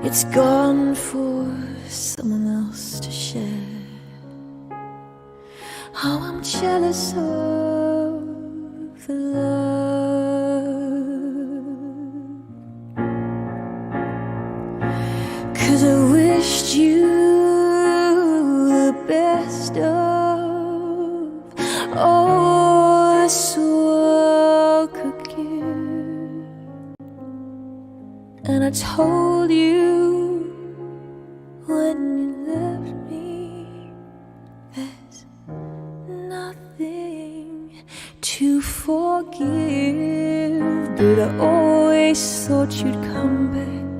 it's gone for someone else to share. How I'm jealous of the love, 'cause I wished you the best of all this world could give. And I told you when you left me, there's nothing to forgive. But I always thought you'd come back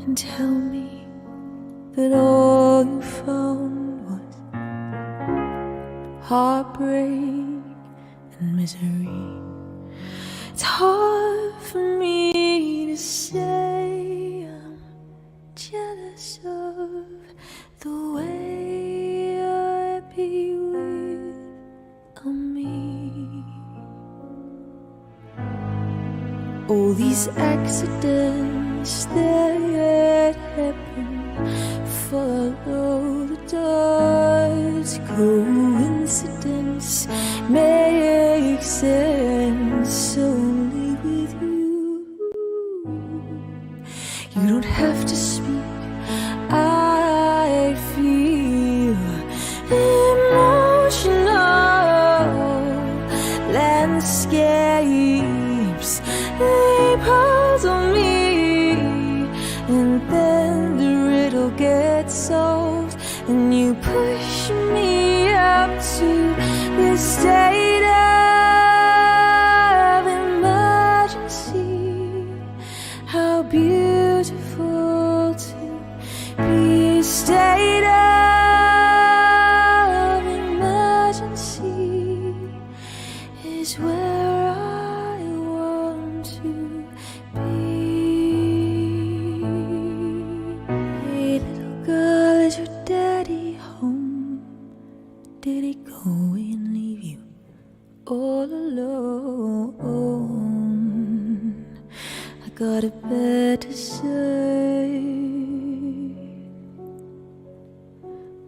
and tell me that all you found was heartbreak and misery. It's hard for me to say I'm jealous of the way I'd be with me. All these accidents that happen, follow the dots. Coincidence makes sense only with you. You don't have to speak, I feel emotional landscapes, they puzzle me. And then the riddle gets solved, and you push me up to this state of emergency. How beautiful to be a state of emergency is where I want to be. Hey little girl, is your daddy home? Did he go and leave you all alone? I got a bed to say.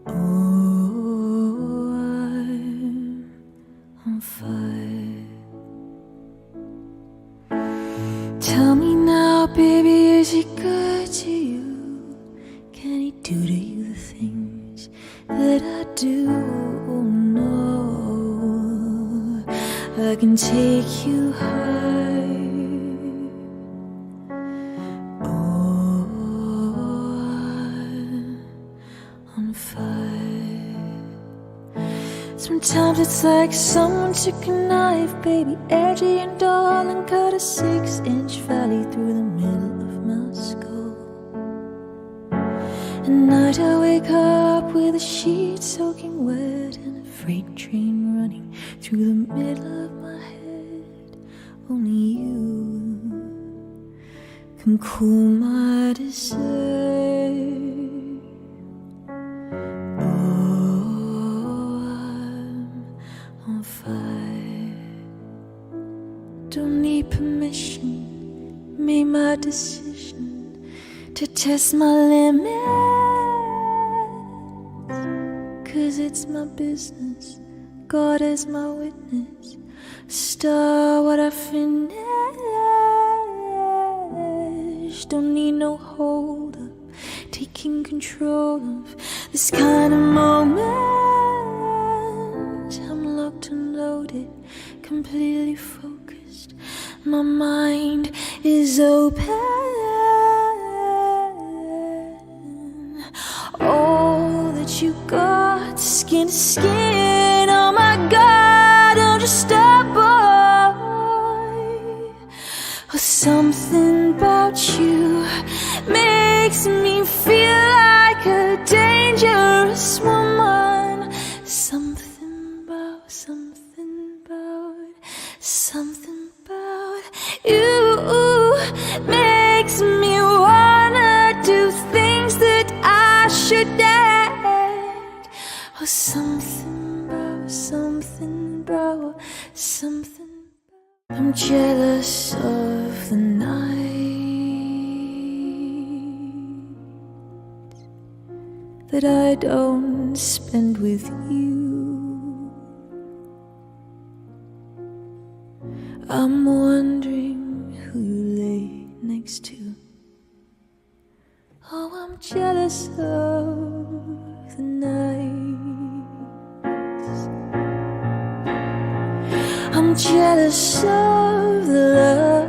Oh, I'm on fire. Tell me now, baby, is he good to you? Can he do to you the things that I do? Oh no, I can take you high. Oh, I'm on fire. Sometimes it's like someone took a knife, baby, edgy and dull, and cut a 6-inch valley through the middle of my skull. At night I wake up with a sheet soaking wet and a freight train running through the middle of my head. Only you can cool my desire. Oh, I'm on fire. Don't need permission, made my decision to test my limits, 'cause it's my business, God is my witness. Start what I finish. Don't need no hold up, taking control of this kind of moment. I'm locked and loaded, completely focused. My mind is open. All that you got, skin to skin. Oh my God, I'm just a boy. Oh, something about you makes me feel like a dangerous woman. Something about you makes me wanna do things that I shouldn't. Oh, something about. I'm jealous of the night. that I don't spend with you. I'm wondering who you lay next to. Oh, I'm jealous of the nights. I'm jealous of the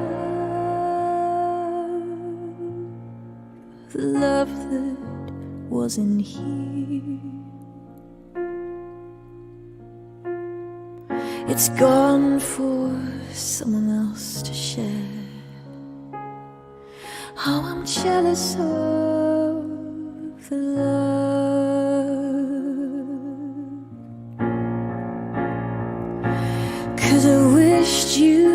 love that wasn't here. It's gone for someone else to share. How I'm jealous of the love, 'cause I wished you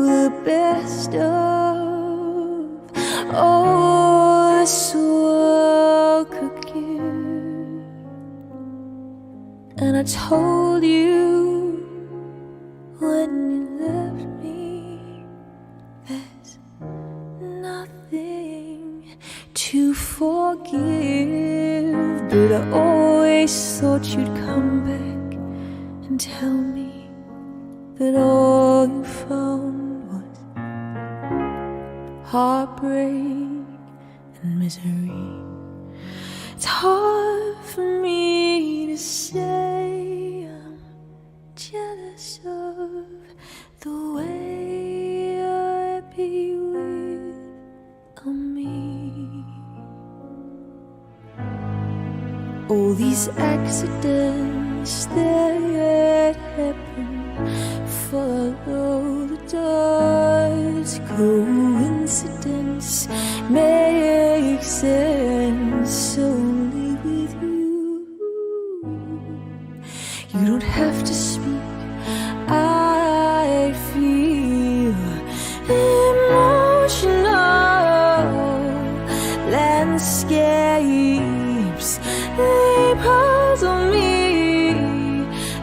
the best of all this world could give. And I told you when you left me, there's nothing to forgive. But I always thought you'd come back and tell me that all you found was heartbreak and misery. It's hard for me to say I'm jealous of the way I'd be with me. All these accidents that happen, follow the dots. Coincidence makes sense only with you. You don't have to speak, I feel emotional landscapes, they puzzle me.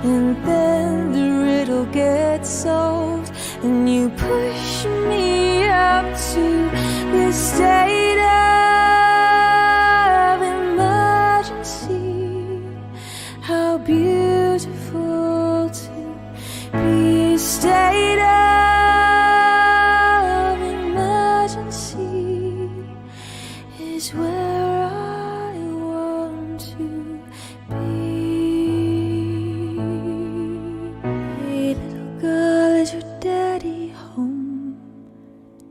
And then the riddle gets solved, and you push me up to this state of emergency. How beautiful to be a state of emergency is where I want to be. Hey, little girl, is your daddy home?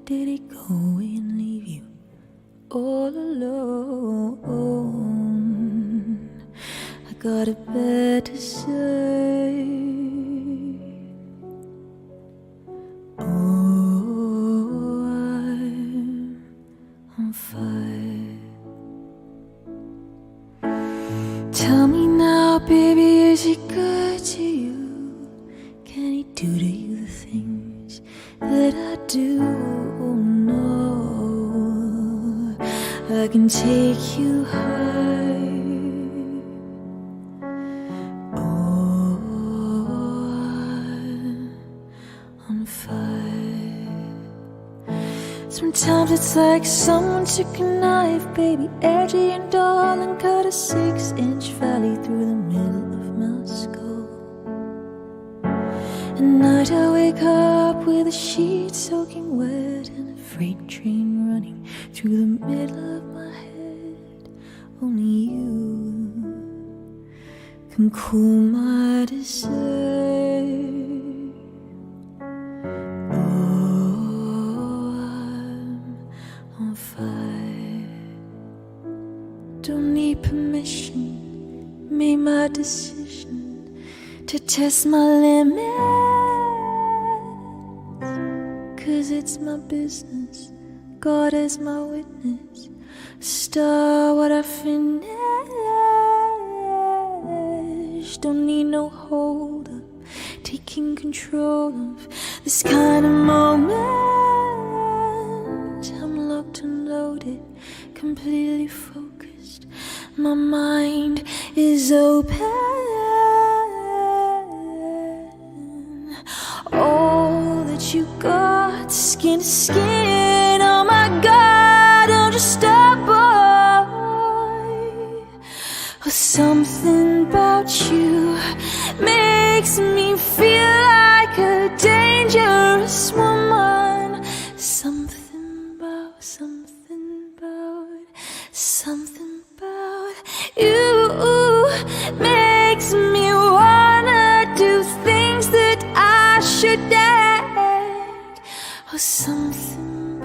Did he go away and leave you all alone? I got a bed to say. Oh, I'm on fire. Tell me now, baby, is he good to you? Can he do to you the things that I do? Oh no, I can take you high. Oh, I'm on fire. Sometimes it's like someone took a knife, baby, edgy and dull, and cut a 6-inch valley through the middle of my skull. At night I wake up with a sheet soaking wet and a freight train running through the middle of my head. Only you can cool my desire. Oh, I'm on fire. Don't need permission, made my decision to test my limits, 'cause it's my business, God is my witness. Start what I finish. Don't need no hold up, taking control of this kind of moment. I'm locked and loaded, completely focused. My mind is open. All that you got, skin to skin. Oh my God, don't just stop by. Something about you makes me wanna do things that I shouldn't. Oh, something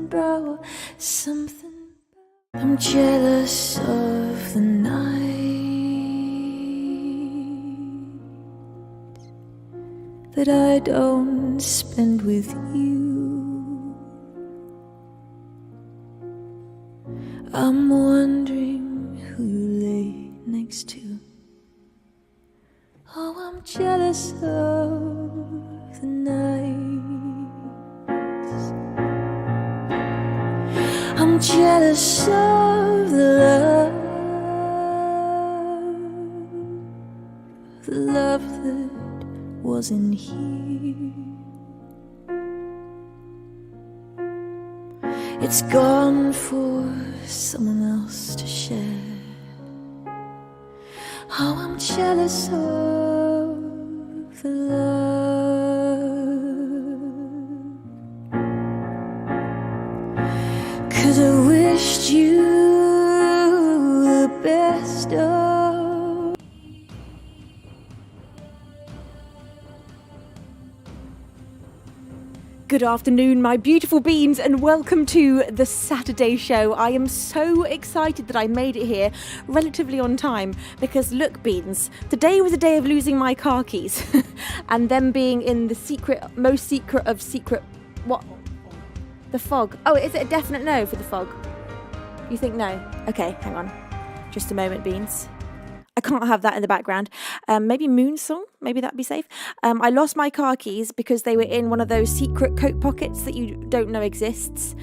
about. I'm jealous of the night that I don't spend with you. I'm wondering who you lay next to. Oh, I'm jealous of the nights. I'm jealous of the love that wasn't here. It's gone for someone else to share. Oh, I'm jealous of the love, 'cause I wished you the best of. Good afternoon, my beautiful beans, and welcome to the Saturday show. I am so excited that I made it here relatively on time because look, beans, today was a day of losing my car keys and them being in the most secret of secret, what? The fog. Oh, is it a definite no for the fog? You think no? Okay, hang on. Just a moment, beans. I can't have that in the background. Maybe Moon Song, maybe that'd be safe. I lost my car keys because they were in one of those secret coat pockets that you don't know exists.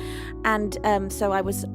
And so I was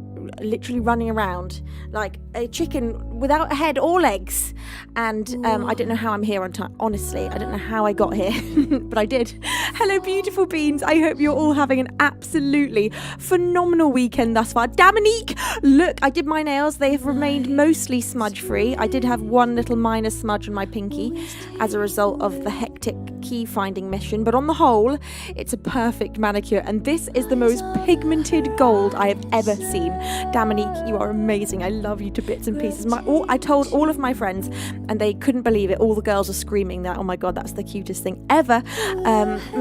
literally running around like a chicken without a head or legs. And I don't know how I'm here on time. Honestly, I don't know how I got here, but I did. Hello, beautiful beans. I hope you're all having an absolutely phenomenal weekend thus far. Dominique, look, I did my nails. They have remained mostly smudge-free. I did have one little minor smudge on my pinky as a result of the hectic key finding mission, but on the whole, it's a perfect manicure, and this is the most pigmented gold I have ever seen. Dominique, you are amazing. I love you to bits and pieces. I told all of my friends, and they couldn't believe it. All the girls are screaming that, oh my god, that's the cutest thing ever.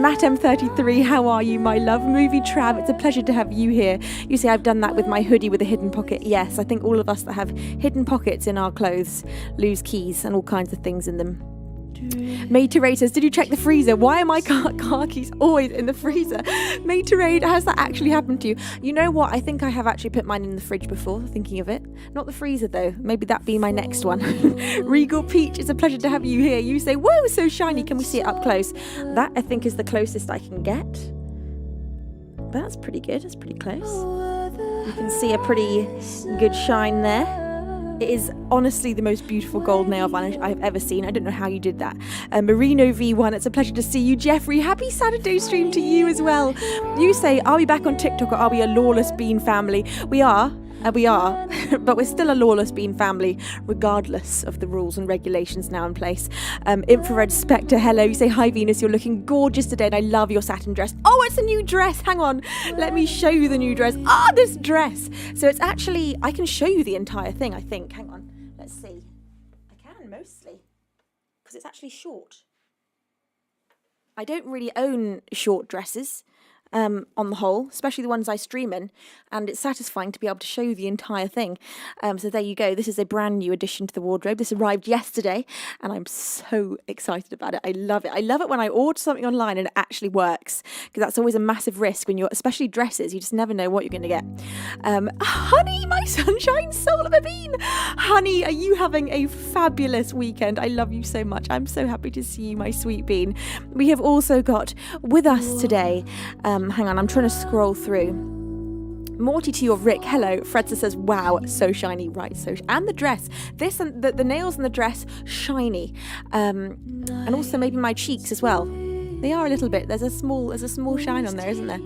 Matt M33, how are you, my love? Movie Trav, it's a pleasure to have you here. You see, I've done that with my hoodie with a hidden pocket. Yes, I think all of us that have hidden pockets in our clothes lose keys and all kinds of things in them. Made to Raid says, did you check the freezer? Why are my car keys always in the freezer? Made to Raid, has that actually happened to you? You know what? I think I have actually put mine in the fridge before, thinking of it. Not the freezer though. Maybe that be my next one. Regal Peach, it's a pleasure to have you here. You say, whoa, so shiny. Can we see it up close? That I think is the closest I can get. But that's pretty good. It's pretty close. You can see a pretty good shine there. It is honestly the most beautiful gold nail varnish I've ever seen. I don't know how you did that. Merino V1, it's a pleasure to see you. Jeffrey, happy Saturday stream to you as well. You say, are we back on TikTok or are we a lawless bean family? We are, but we're still a lawless bean family, regardless of the rules and regulations now in place. Infrared Spectre, hello. You say, hi Venus, you're looking gorgeous today and I love your satin dress. Oh, it's a new dress. Hang on. Let me show you the new dress. Ah, this dress. So it's actually, I can show you the entire thing, I think. Hang on. Let's see. I can, mostly. Because it's actually short. I don't really own short dresses. On the whole, especially the ones I stream in, and it's satisfying to be able to show you the entire thing. So there you go. This is a brand new addition to the wardrobe. This arrived yesterday and I'm so excited about it. I love it. I love it when I order something online and it actually works, because that's always a massive risk when you're, especially dresses, you just never know what you're going to get. Honey, my sunshine soul of a bean. Honey, are you having a fabulous weekend? I love you so much. I'm so happy to see you, my sweet bean. We have also got with us today, hang on, I'm trying to scroll through. Morty to your Rick, hello. Fredsa says, wow, so shiny, right? So and the dress, this and the nails and the dress, shiny, and also maybe my cheeks as well. They are a little bit. There's a small shine on there, isn't there?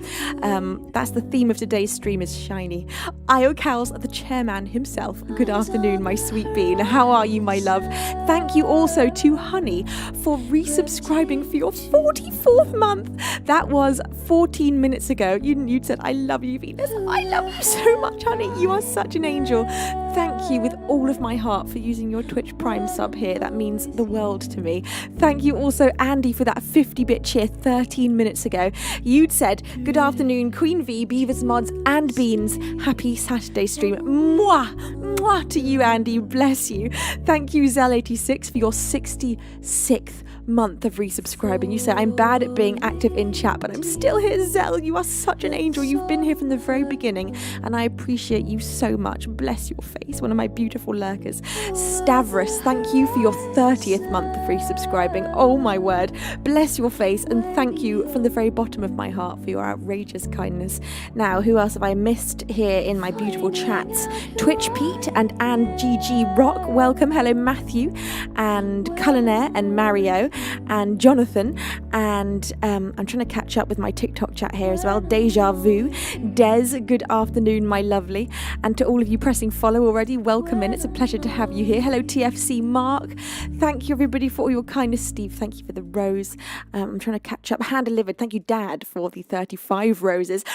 That's the theme of today's stream, is shiny. Io Cowles, the chairman himself. Good afternoon, my sweet bean. How are you, my love? Thank you also to Honey for resubscribing for your 44th month. That was 14 minutes ago. You'd said, I love you, Venus. I love you so much, honey. You are such an angel. Thank you with all of my heart for using your Twitch Prime sub here. That means the world to me. Thank you also, Andy, for that 50-bit cheer 13 minutes ago. You'd said, good afternoon, Queen V, Beavers, Mods, and Beans. Happy Saturday stream. Mwah! Mwah to you, Andy. Bless you. Thank you, Zell86, for your 66th month of resubscribing. You say, I'm bad at being active in chat, but I'm still here, Zell. You are such an angel. You've been here from the very beginning, and I appreciate you so much. Bless your face, one of my beautiful lurkers. Stavros, thank you for your 30th month of resubscribing. Oh my word. Bless your face, and thank you from the very bottom of my heart for your outrageous kindness. Now, who else have I missed here in my beautiful chats? Twitch Pete and Anne GG Rock, welcome. Hello, Matthew and Culinaire and Mario and Jonathan, and I'm trying to catch up with my TikTok chat here as well. Deja Vu, Des, good afternoon, my lovely. And to all of you pressing follow already, welcome in. It's a pleasure to have you here. Hello, TFC Mark. Thank you, everybody, for all your kindness. Steve, thank you for the rose. I'm trying to catch up. Hand delivered. Thank you, Dad, for the 35 roses.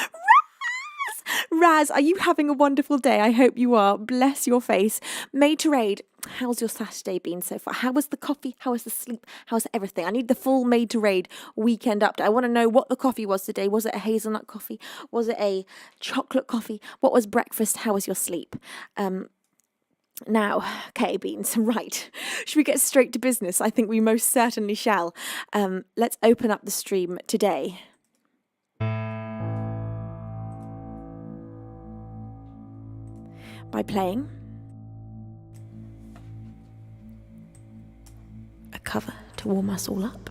Raz, are you having a wonderful day? I hope you are. Bless your face. Made to Raid, how's your Saturday been so far? How was the coffee? How was the sleep? How's everything? I need the full Made to Raid weekend update. I want to know what the coffee was today. Was it a hazelnut coffee? Was it a chocolate coffee? What was breakfast? How was your sleep? Now, okay, Beans, right. Should we get straight to business? I think we most certainly shall. Let's open up the stream today by playing a cover to warm us all up.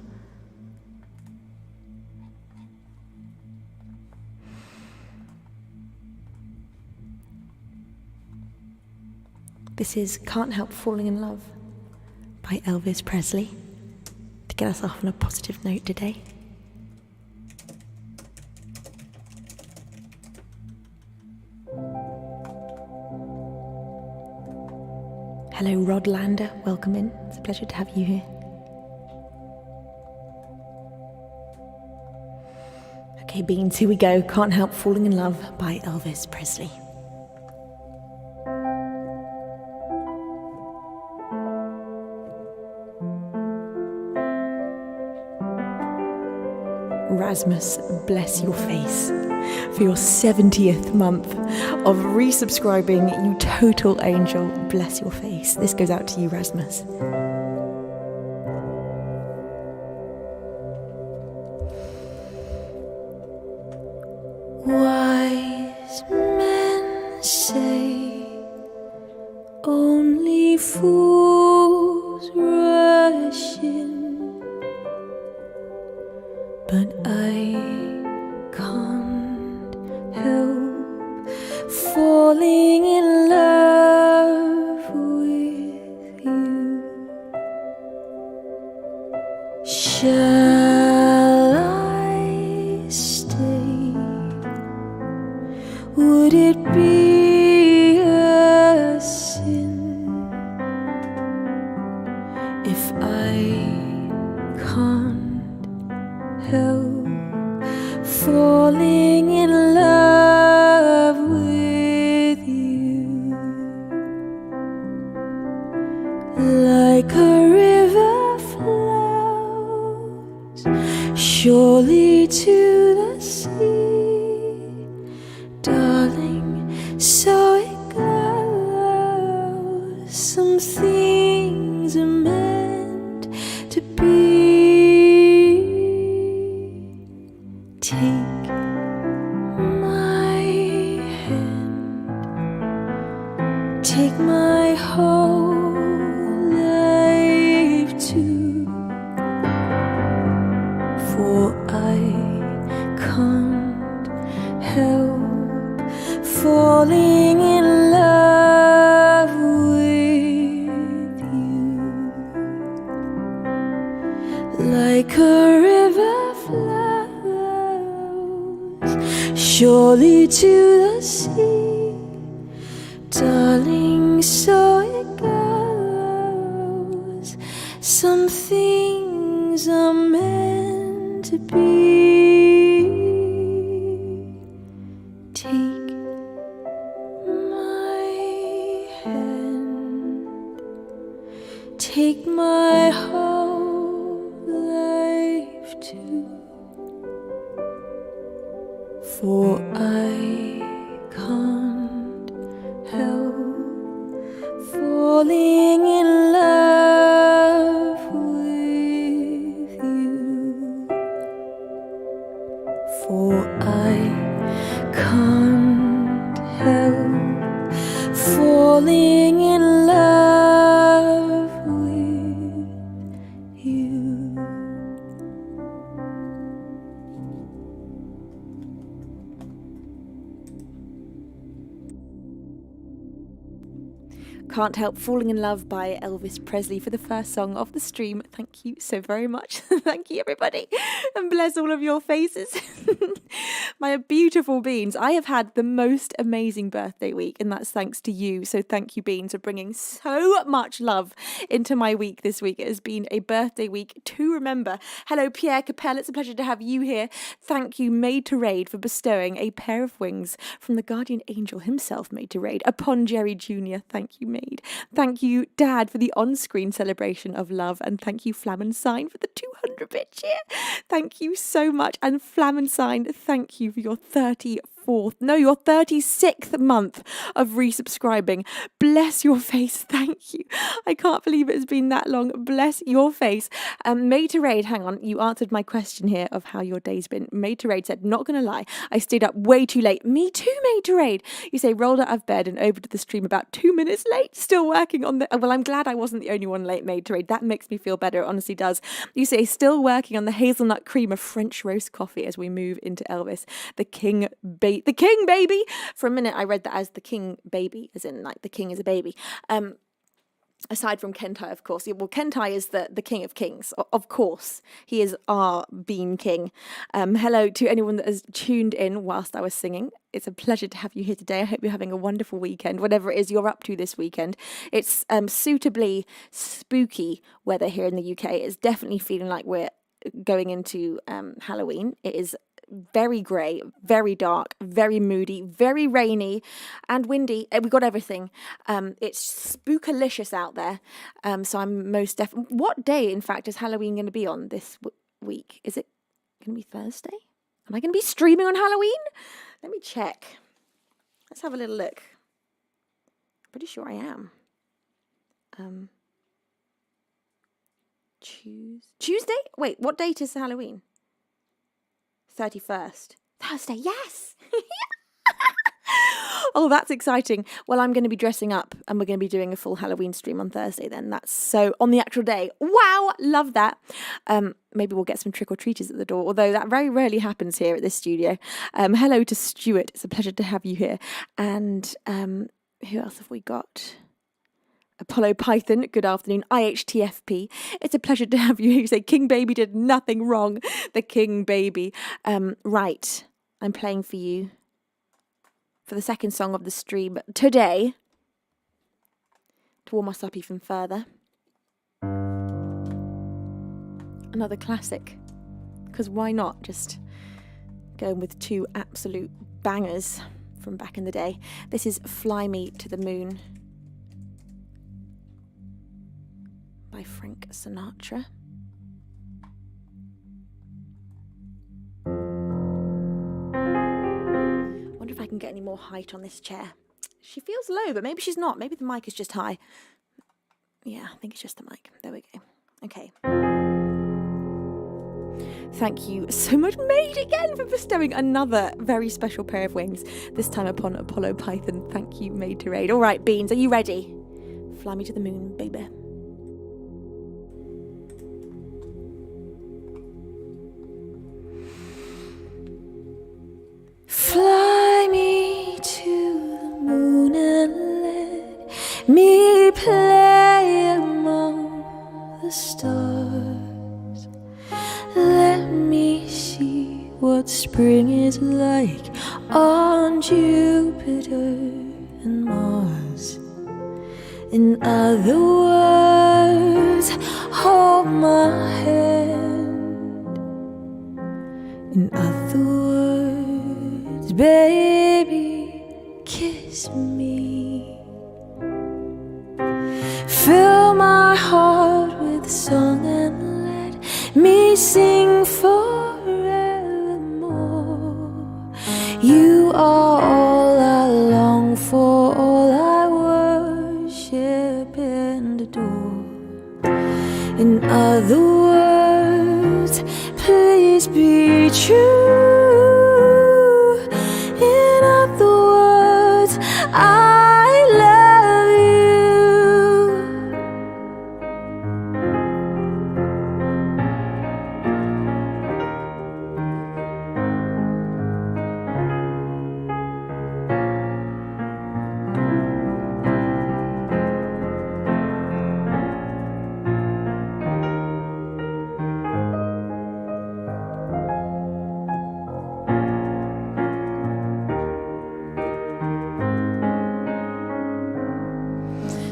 This is Can't Help Falling in Love by Elvis Presley, to get us off on a positive note today. Hello, Rod Lander. Welcome in. It's a pleasure to have you here. Okay, Beans, here we go. Can't Help Falling in Love by Elvis Presley. Rasmus, bless your face for your 70th month of resubscribing, you total angel. Bless your face. This goes out to you, Rasmus. Wise men say only fools rush in, but I can't help falling in love with you. Shall I stay? Would it be a sin if I can't help falling in love with you? Like a river flows surely to the sea, darling, so it goes. Some things are meant to be. Take my hand, take my whole life too, for I can't help falling in love with you. Like a river me to the sea. Darling, so it goes. Some things are meant to be. Take my hand, take my whole life too, for I can't help falling in love with you, for I can't help falling in love with you. Can't Help Falling in Love by Elvis Presley for the first song of the stream. Thank you so very much. Thank you, everybody. And bless all of your faces. My beautiful Beans. I have had the most amazing birthday week, and that's thanks to you. So thank you, Beans, for bringing so much love into my week this week. It has been a birthday week to remember. Hello, Pierre Capel. It's a pleasure to have you here. Thank you, Maid to Raid, for bestowing a pair of wings from the guardian angel himself, Maid to Raid, upon Jerry Jr. Thank you, Maid. Thank you, Dad, for the on-screen celebration of love, and thank you, Flammensign, for the 200-bit cheer. Thank you so much, and Flammensign, thank you for your 36th month of resubscribing. Bless your face, thank you. I can't believe it has been that long. Bless your face. Maid to Raid, hang on, you answered my question here of how your day's been. Maid to Raid said, not gonna lie, I stayed up way too late. Me too, Maid to Raid. You say, rolled out of bed and over to the stream about 2 minutes late, still working on the... Well, I'm glad I wasn't the only one late, Maid to Raid. That makes me feel better, it honestly does. You say, still working on the hazelnut cream of French roast coffee as we move into Elvis. The king baby. For a minute, I read that as the king baby, as in like the king is a baby. Aside from Kentai, of course. Well, Kentai is the king of kings. Of course, he is our bean king. Hello to anyone that has tuned in whilst I was singing. It's a pleasure to have you here today. I hope you're having a wonderful weekend, whatever it is you're up to this weekend. It's suitably spooky weather here in the UK. It's definitely feeling like we're going into Halloween. It is very grey, very dark, very moody, very rainy and windy. We've got everything. It's spookalicious out there. So I'm most definitely... What day, in fact, is Halloween going to be on this week? Is it going to be Thursday? Am I going to be streaming on Halloween? Let me check. Let's have a little look. Pretty sure I am. Tuesday? Wait, what date is Halloween? 31st. Thursday, yes! Oh, that's exciting. Well, I'm going to be dressing up and we're going to be doing a full Halloween stream on Thursday then. That's so on the actual day. Wow, love that. Maybe we'll get some trick-or-treaters at the door, although that very rarely happens here at this studio. Hello to Stuart. It's a pleasure to have you here. And who else have we got? Apollo Python, good afternoon. IHTFP, it's a pleasure to have you. You say King Baby did nothing wrong. The King Baby. Right, I'm playing for you for the second song of the stream today to warm us up even further. Another classic, because why not just going with two absolute bangers from back in the day. This is Fly Me to the Moon by Frank Sinatra. Wonder if I can get any more height on this chair. She feels low, but maybe she's not. Maybe the mic is just high. Yeah, I think it's just the mic. There we go. Okay. Thank you so much, Maid, again, for bestowing another very special pair of wings, this time upon Apollo Python. Thank you, Maid to Raid. All right, Beans, are you ready? Fly me to the moon, baby. Fly me to the moon and let me play among the stars. Let me see what spring is like on on Jupiter and Mars. In other words, hold my hand. In other words, baby, kiss me. Fill my heart with song and let me sing forevermore. You are all I long for, all I worship and adore. In other words, please be true. In other words, I love you.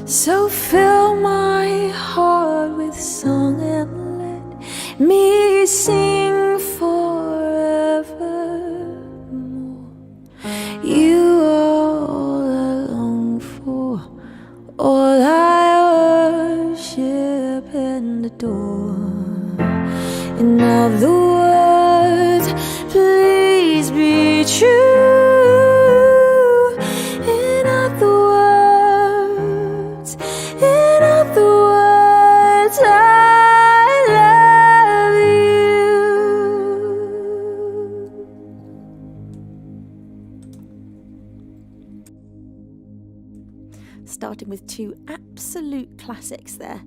So fill my heart with song and let me sing forevermore. You are all I long for, all I worship and adore. In other words, please be true. In other words, I love you. Starting with two absolute classics there.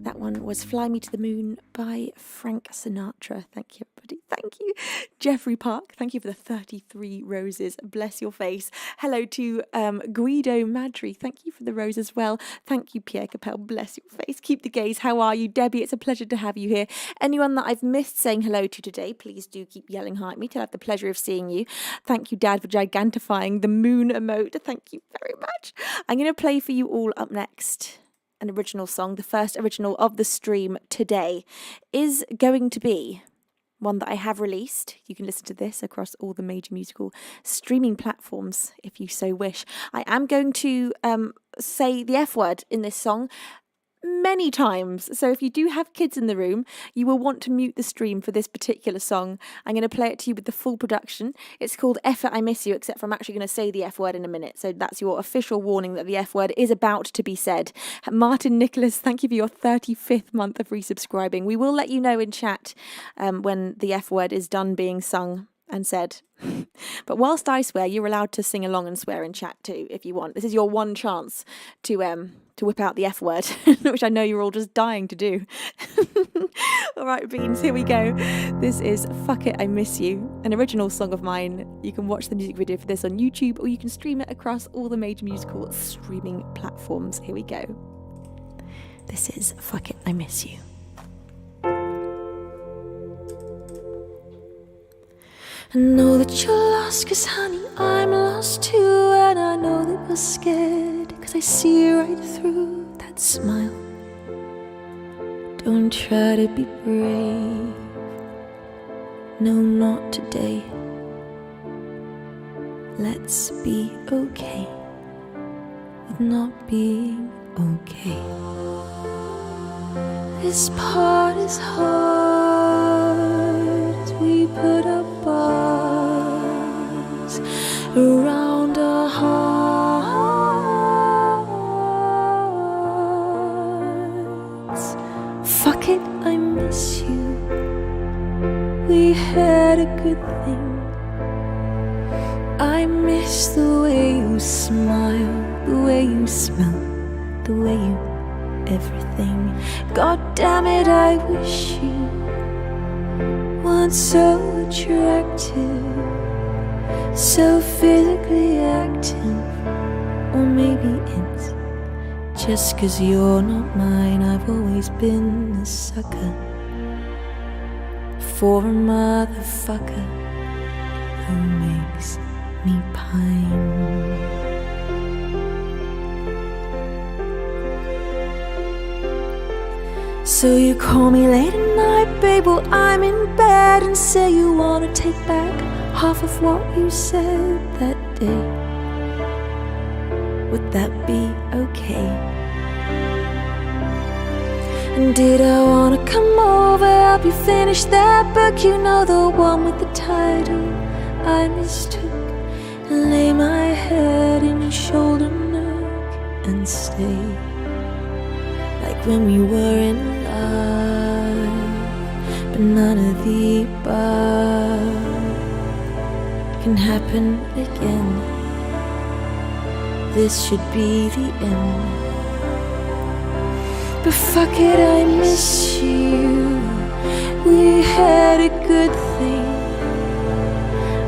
That one was Fly Me to the Moon by Frank Sinatra. Thank you, everybody. Thank you. Jeffrey Park, thank you for the 33 roses. Bless your face. Hello to Guido Madri. Thank you for the rose as well. Thank you, Pierre Capel. Bless your face. Keep the gaze. How are you? Debbie, it's a pleasure to have you here. Anyone that I've missed saying hello to today, please do keep yelling hi at me till I have the pleasure of seeing you. Thank you, Dad, for gigantifying the moon emote. Thank you very much. I'm going to play for you all up next. An original song, the first original of the stream today, is going to be one that I have released. You can listen to this across all the major musical streaming platforms if you so wish. I am going to say the F word in this song many times, so if you do have kids in the room, you will want to mute the stream for this particular song. I'm going to play it to you with the full production. It's called F It, I Miss You, except for I'm actually going to say the F word in a minute, so that's your official warning that the F word is about to be said. Martin Nicholas, thank you for your 35th month of resubscribing. We will let you know in chat when the F word is done being sung and said. But whilst I swear, you're allowed to sing along and swear in chat too if you want. This is your one chance to whip out the F word, which I know you're all just dying to do. All right, Beans, here we go. This is Fuck It, I Miss You, an original song of mine. You can watch the music video for this on YouTube, or you can stream it across all the major musical streaming platforms. Here we go. This is Fuck It, I Miss You. I know that you're lost, 'cause honey, I'm lost too. And I know that you're scared, 'cause I see right through that smile. Don't try to be brave, no, not today. Let's be okay with not being okay. This part is hard as we put up bars around our hearts. Fuck it, I miss you. We had a good thing. I miss the way you smile, the way you smell, the way you everything. God damn it, I wish you weren't so attractive, so physically active. Or maybe it's just 'cause you're not mine. I've always been a sucker for a motherfucker who makes me pine. So you call me late at night, babe, while I'm in bed, and say you wanna take back half of what you said that day. Would that be okay? And did I wanna come over, help you finish that book? You know, the one with the title I mistook, and lay my head in your shoulder nook and stay like when we were in love. But none of the above can happen again. This should be the end. But fuck it, I miss you. We had a good thing.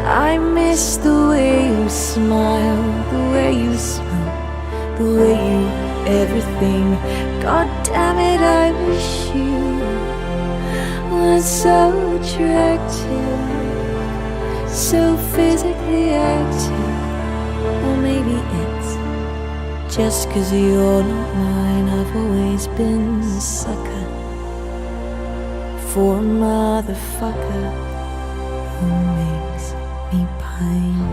I miss the way you smile, the way you smile, the way you everything. God damn it, I wish you weren't so attractive, so physically active. Or maybe it's just 'cause you're not mine. I've always been a sucker for a motherfucker who makes me pine.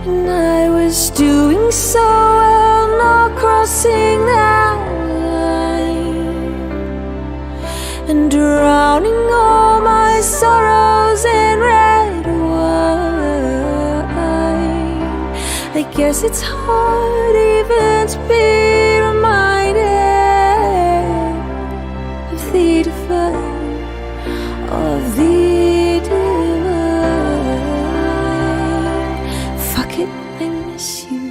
And I was doing so well, not crossing that line, and drowning all my sorrows in red wine. I guess it's hard even to be reminded of the divine, of the divine. Fuck it, I miss you.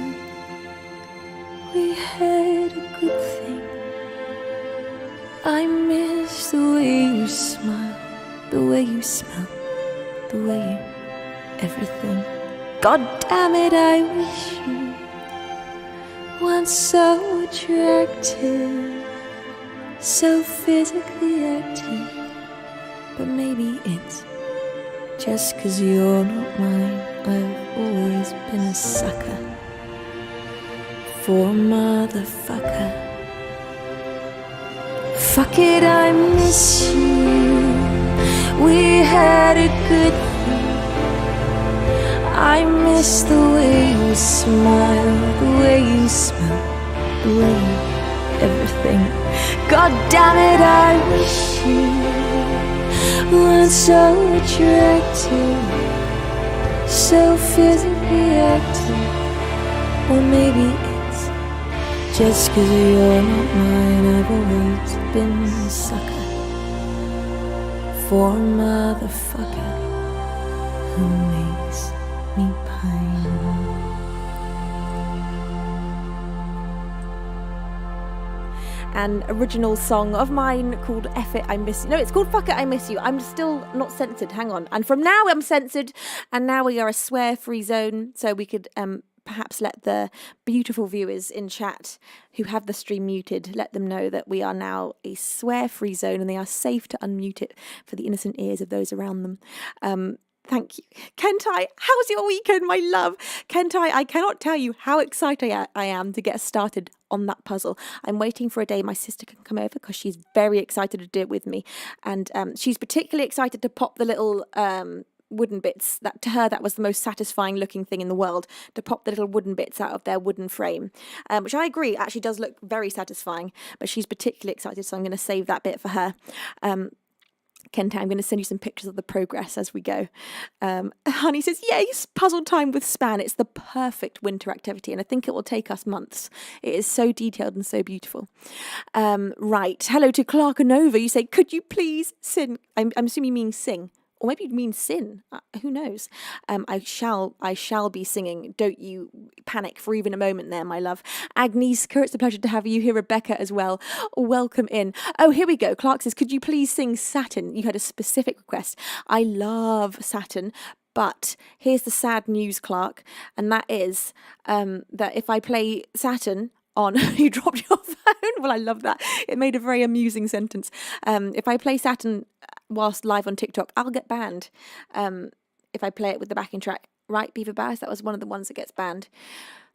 We had a good thing. I miss the way you smile, the way you smell, the way you everything. God damn it, I wish you weren't so attractive, so physically active. But maybe it's just 'cause you're not mine. I've always been a sucker for a motherfucker. Fuck it, I miss you. We had a good thing. I miss the way you smile, the way you smell, the way you everything. God damn it, I wish you weren't so attractive, so physically active. Or maybe it's just 'cause you're not mine. I've always been a sucker for a motherfucker who makes me pine. An original song of mine called F It, I Miss You. No, it's called Fuck It, I Miss You. I'm still not censored. Hang on. And from now I'm censored, and now we are a swear-free zone, so we could perhaps let the beautiful viewers in chat who have the stream muted, let them know that we are now a swear-free zone and they are safe to unmute it for the innocent ears of those around them. Thank you. Kentai, how's your weekend, my love? Kentai, I cannot tell you how excited I am to get started on that puzzle. I'm waiting for a day my sister can come over because she's very excited to do it with me. And she's particularly excited to pop the little wooden bits. That to her, that was the most satisfying looking thing in the world, to pop the little wooden bits out of their wooden frame, which I agree actually does look very satisfying, but she's particularly excited, so I'm going to save that bit for her. Kenta, I'm going to send you some pictures of the progress as we go. Honey says, yay, puzzle time with Span. It's the perfect winter activity, and I think it will take us months. It is so detailed and so beautiful. Right. Hello to Clark Anova. You say, could you please sing? I'm assuming you mean sing. Or maybe you mean sin. Who knows? I shall be singing. Don't you panic for even a moment there, my love. Agnieszka, it's a pleasure to have you here. Rebecca as well. Welcome in. Oh, here we go. Clark says, could you please sing Saturn? You had a specific request. I love Saturn. But here's the sad news, Clark. And that is that if I play Saturn on, you dropped your phone. Well, I love that. It made a very amusing sentence. If I play Saturn whilst live on TikTok, I'll get banned if I play it with the backing track. Right, Beaver Bass? That was one of the ones that gets banned.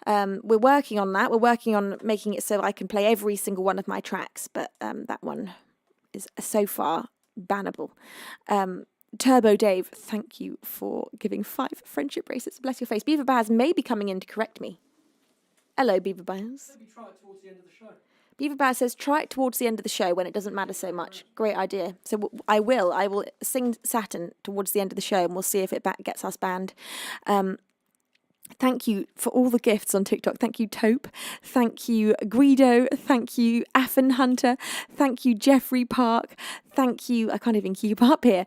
We're working on that. We're working on making it so I can play every single one of my tracks, but that one is so far bannable. Turbo Dave, thank you for giving 5 friendship bracelets. Bless your face. Beaver Baz may be coming in to correct me. Hello, Beaver Baz. Maybe try it towards the end of the show. Beaver Baz says, try it towards the end of the show when it doesn't matter so much. Great idea. So I will sing Saturn towards the end of the show and we'll see if it gets us banned. Thank you for all the gifts on TikTok. Thank you, Taupe. Thank you, Guido. Thank you, Affin Hunter. Thank you, Jeffrey Park. Thank you, I can't even keep up here.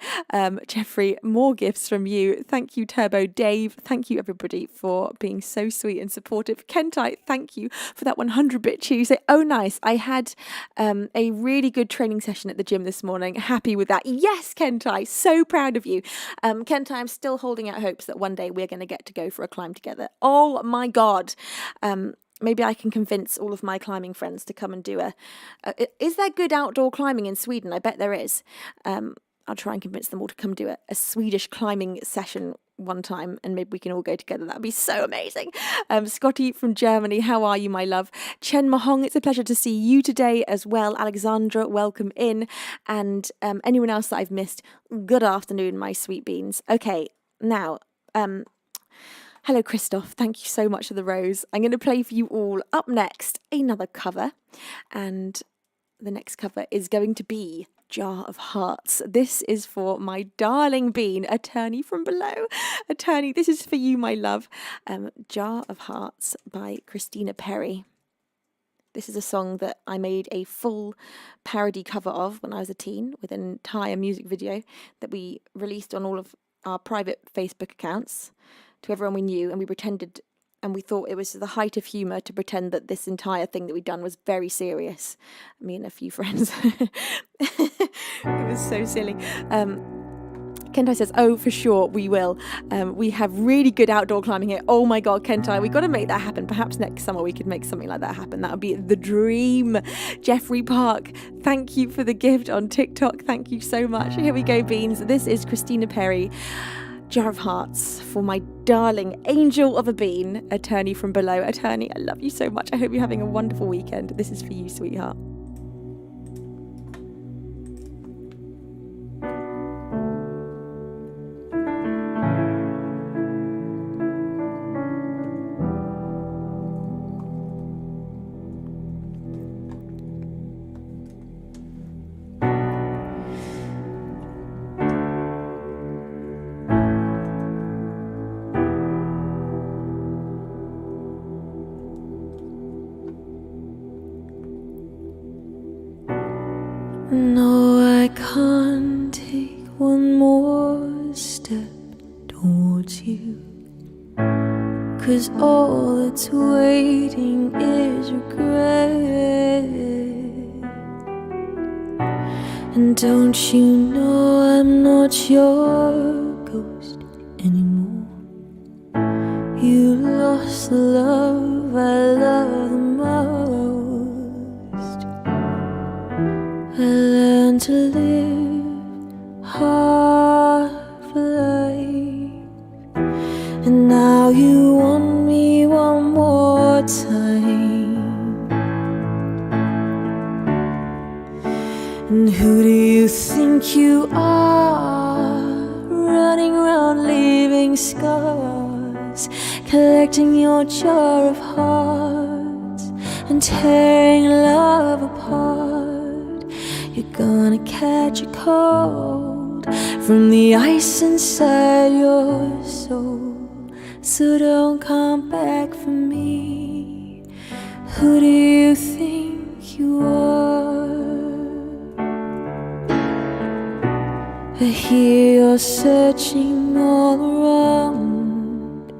Jeffrey, more gifts from you. Thank you, Turbo Dave. Thank you, everybody, for being so sweet and supportive. Kentai, thank you for that 100-bit Tuesday. Oh, nice. I had a really good training session at the gym this morning. Happy with that. Yes, Kentai, so proud of you. Kentai, I'm still holding out hopes that one day we're going to get to go for a climb together. Oh, my God. Maybe I can convince all of my climbing friends to come and do is there good outdoor climbing in Sweden? I bet there is. I'll try and convince them all to come do a Swedish climbing session one time and maybe we can all go together. That'd be so amazing. Scotty from Germany, how are you, my love? Chen Mahong, it's a pleasure to see you today as well. Alexandra, welcome in. And anyone else that I've missed, good afternoon, my sweet beans. Okay, now... hello, Christoph. Thank you so much for the rose. I'm going to play for you all up next another cover. And the next cover is going to be Jar of Hearts. This is for my darling bean, Attorney from Below. Attorney, this is for you, my love. Jar of Hearts by Christina Perry. This is a song that I made a full parody cover of when I was a teen with an entire music video that we released on all of our private Facebook accounts to everyone we knew, and we pretended and we thought it was the height of humour to pretend that this entire thing that we'd done was very serious. Me and a few friends. It was so silly. Kentai says, oh, for sure, we will. We have really good outdoor climbing here. Oh my God, Kentai, we've got to make that happen. Perhaps next summer we could make something like that happen. That would be the dream. Jeffrey Park, thank you for the gift on TikTok. Thank you so much. Here we go, Beans. This is Christina Perry. Jar of Hearts for my darling angel of a bean, Attorney from Below. Attorney, I love you so much. I hope you're having a wonderful weekend. This is for you, sweetheart. No, I can't take one more step towards you, 'cause all that's waiting is regret. And don't you know I'm not your ghost anymore? You lost the love I love the most. I learned to live half a life, and now you want me one more time. And who do you think you are, running around leaving scars, collecting your jar of hearts and tearing love apart? You're gonna catch a cold from the ice inside your soul. So don't come back for me. Who do you think you are? I hear you're searching all around.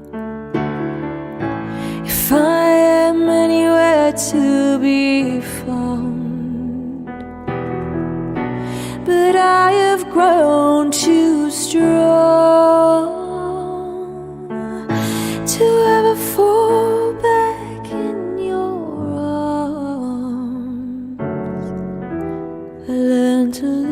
If I am anywhere to be found, but I have grown too strong to ever fall back in your arms. I learned to live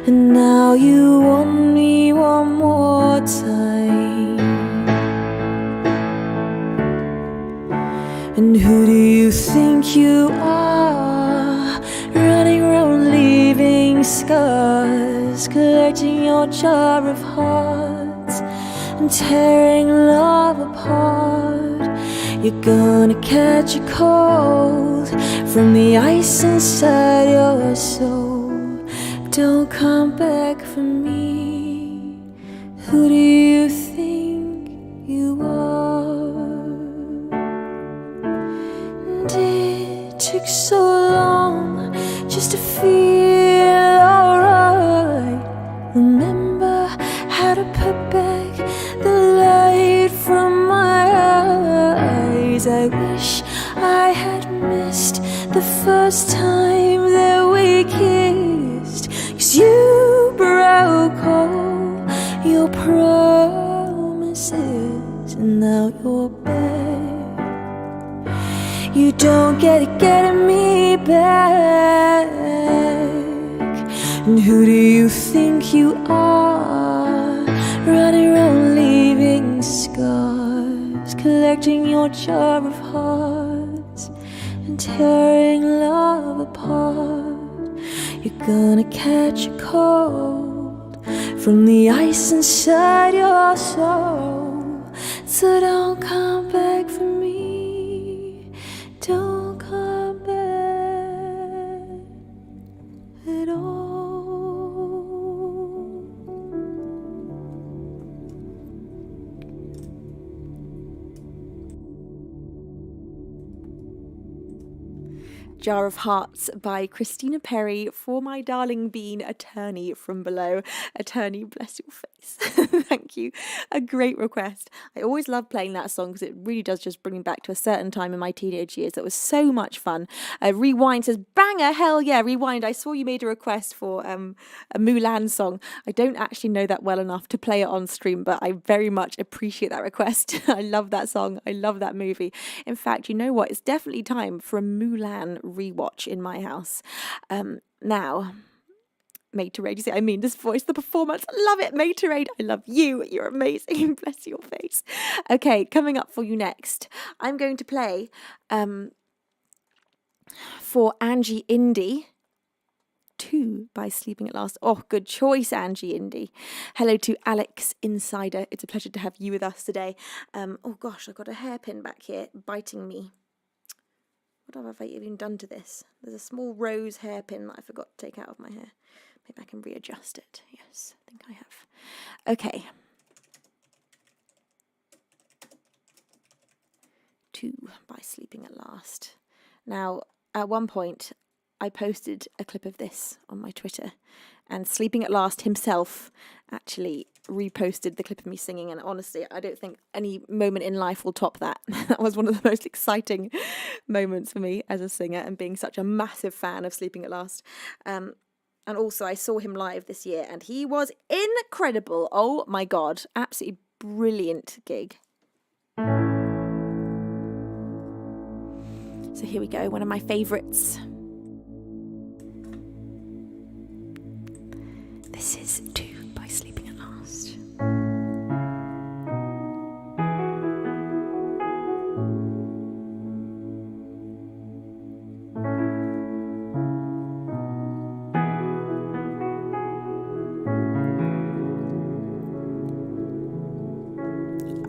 and now you want me one more time. And who do you think you are, running around leaving scars, collecting your jar of hearts and tearing love apart? You're gonna catch a cold from the ice inside your soul. Don't come back for me. Who do you think you are? And it took so long just to feel alright. Remember how to put back the light from my eyes. I wish I had missed the first time that we kissed, 'cause you broke all your promises, and now you're back. You don't get it getting me back. And who do you think you are, running around leaving scars, collecting your jar of hearts and tearing love apart? You're gonna catch a cold from the ice inside your soul. So don't come back for me. Don't come back at all. Jar of Hearts by Christina Perry for my darling Bean, attorney from below. Attorney, bless your face. Thank you. A great request. I always love playing that song because it really does just bring me back to a certain time in my teenage years that was so much fun. Rewind says, banger, hell yeah, Rewind. I saw you made a request for a Mulan song. I don't actually know that well enough to play it on stream, but I very much appreciate that request. I love that song. I love that movie. In fact, you know what? It's definitely time for a Mulan rewatch in my house. Now, Materade, you see, I mean, this voice, the performance, love it. Materade, I love you. You're amazing. Bless your face. Okay, coming up for you next, I'm going to play for Angie Indy, 2 by Sleeping at Last. Oh, good choice, Angie Indy. Hello to Alex Insider. It's a pleasure to have you with us today. Oh gosh, I've got a hairpin back here biting me. What have I even done to this? There's a small rose hairpin that I forgot to take out of my hair. Maybe I can readjust it. Yes, I think I have. Okay. 2 by Sleeping at Last. Now, at one point, I posted a clip of this on my Twitter, and Sleeping at Last himself actually reposted the clip of me singing, and honestly, I don't think any moment in life will top that. That was one of the most exciting moments for me as a singer, and being such a massive fan of Sleeping at Last. And also, I saw him live this year, and he was incredible. Oh my God, absolutely brilliant gig. So here we go, one of my favourites. This is 2 by Sleeping at Last.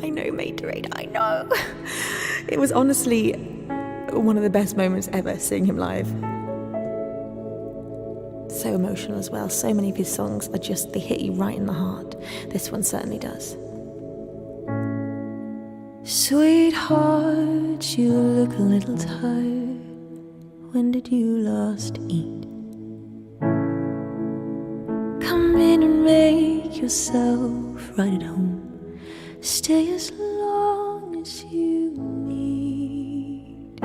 I know, Materade, I know. It was honestly one of the best moments ever seeing him live. So emotional as well. So many of his songs are just, they hit you right in the heart. This one certainly does. Sweetheart, you look a little tired. When did you last eat? Come in and make yourself right at home. Stay as long as you need.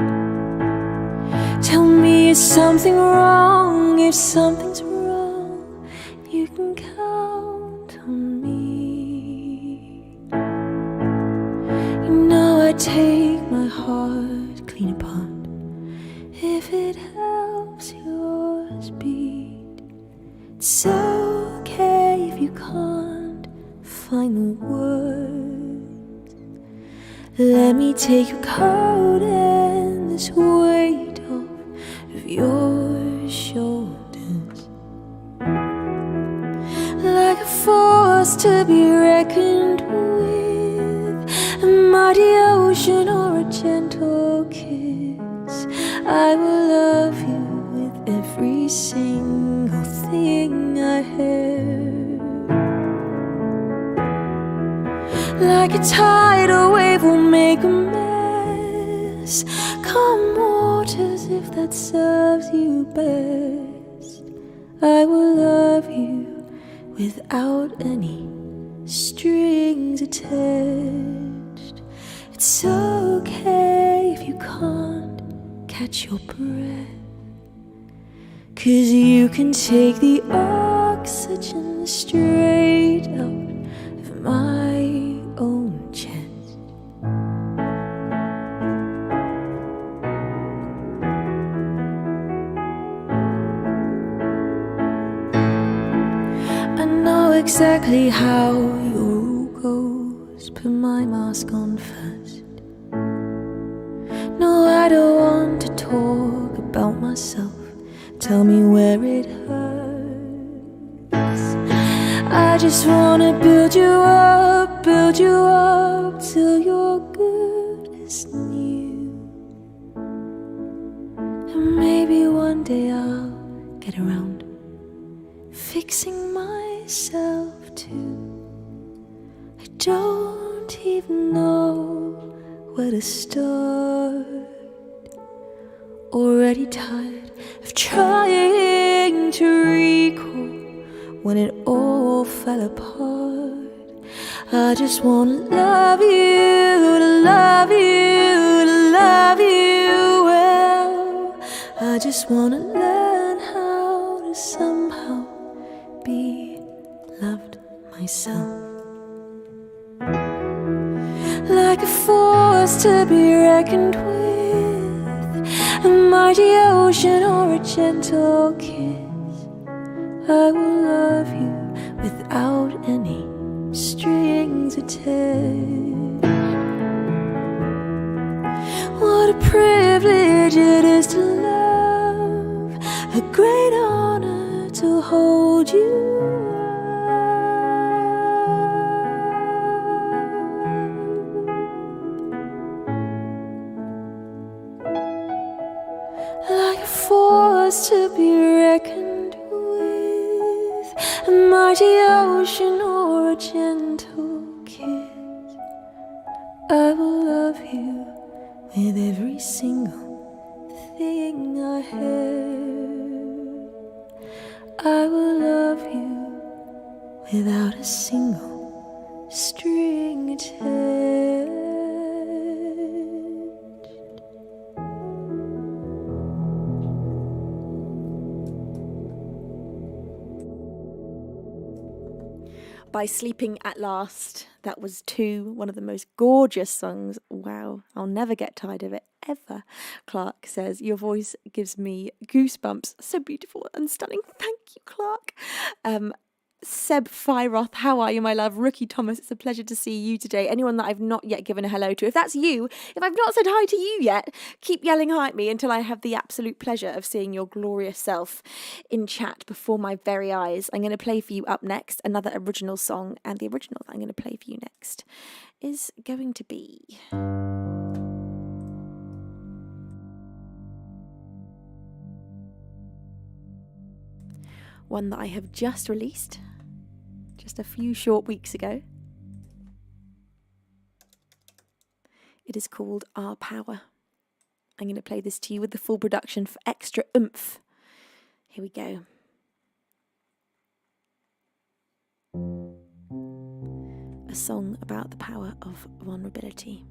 Tell me, is something wrong? If something's wrong, you can count on me. You know I take my heart clean apart if it helps yours beat. It's so find the words. Let me take your coat and this weight off of your shoulders. Like a force to be reckoned with, a mighty ocean or a gentle kiss. I will love you with every single thing I have. Like a tidal wave will make a mess. Calm waters if that serves you best. I will love you without any strings attached. It's okay if you can't catch your breath, 'cause you can take the oxygen straight out of my own chest. I know exactly how your rule goes. Put my mask on first. No, I don't want to talk about myself. Tell me where it hurts. I just wanna build you up till you're good as new. And maybe one day I'll get around fixing myself too. I don't even know where to start. Already tired of trying to recall when it all fell apart. I just wanna love you, to love you, to love you well. I just wanna learn how to somehow be loved myself. Like a force to be reckoned with, a mighty ocean or a gentle kiss. I will love you without any strings attached. What a privilege it is to love, a great honor to hold you like a force to be reckoned with, a mighty ocean or a gentle kiss. I will love you with every single thing I have. I will love you without a single string attached. By Sleeping at Last. That was one of the most gorgeous songs. Wow, I'll never get tired of it, ever. Clark says, your voice gives me goosebumps. So beautiful and stunning. Thank you, Clark. Seb Fyroth, how are you, my love? Rookie Thomas, it's a pleasure to see you today. Anyone that I've not yet given a hello to, if that's you, if I've not said hi to you yet, keep yelling hi at me until I have the absolute pleasure of seeing your glorious self in chat before my very eyes. I'm going to play for you up next another original song, and the original that I'm going to play for you next is going to be one that I have just released just a few short weeks ago. It is called Our Power. I'm going to play this to you with the full production for extra oomph. Here we go. A song about the power of vulnerability.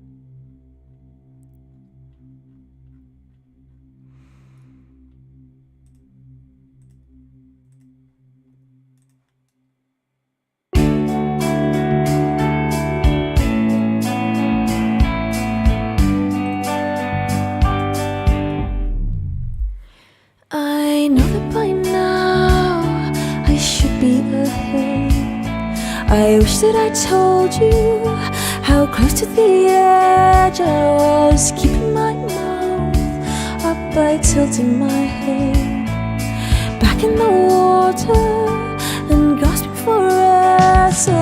I know that by now I should be ahead. I wish that I told you how close to the edge I was, keeping my mouth up by tilting my head back in the water and gasping for air, so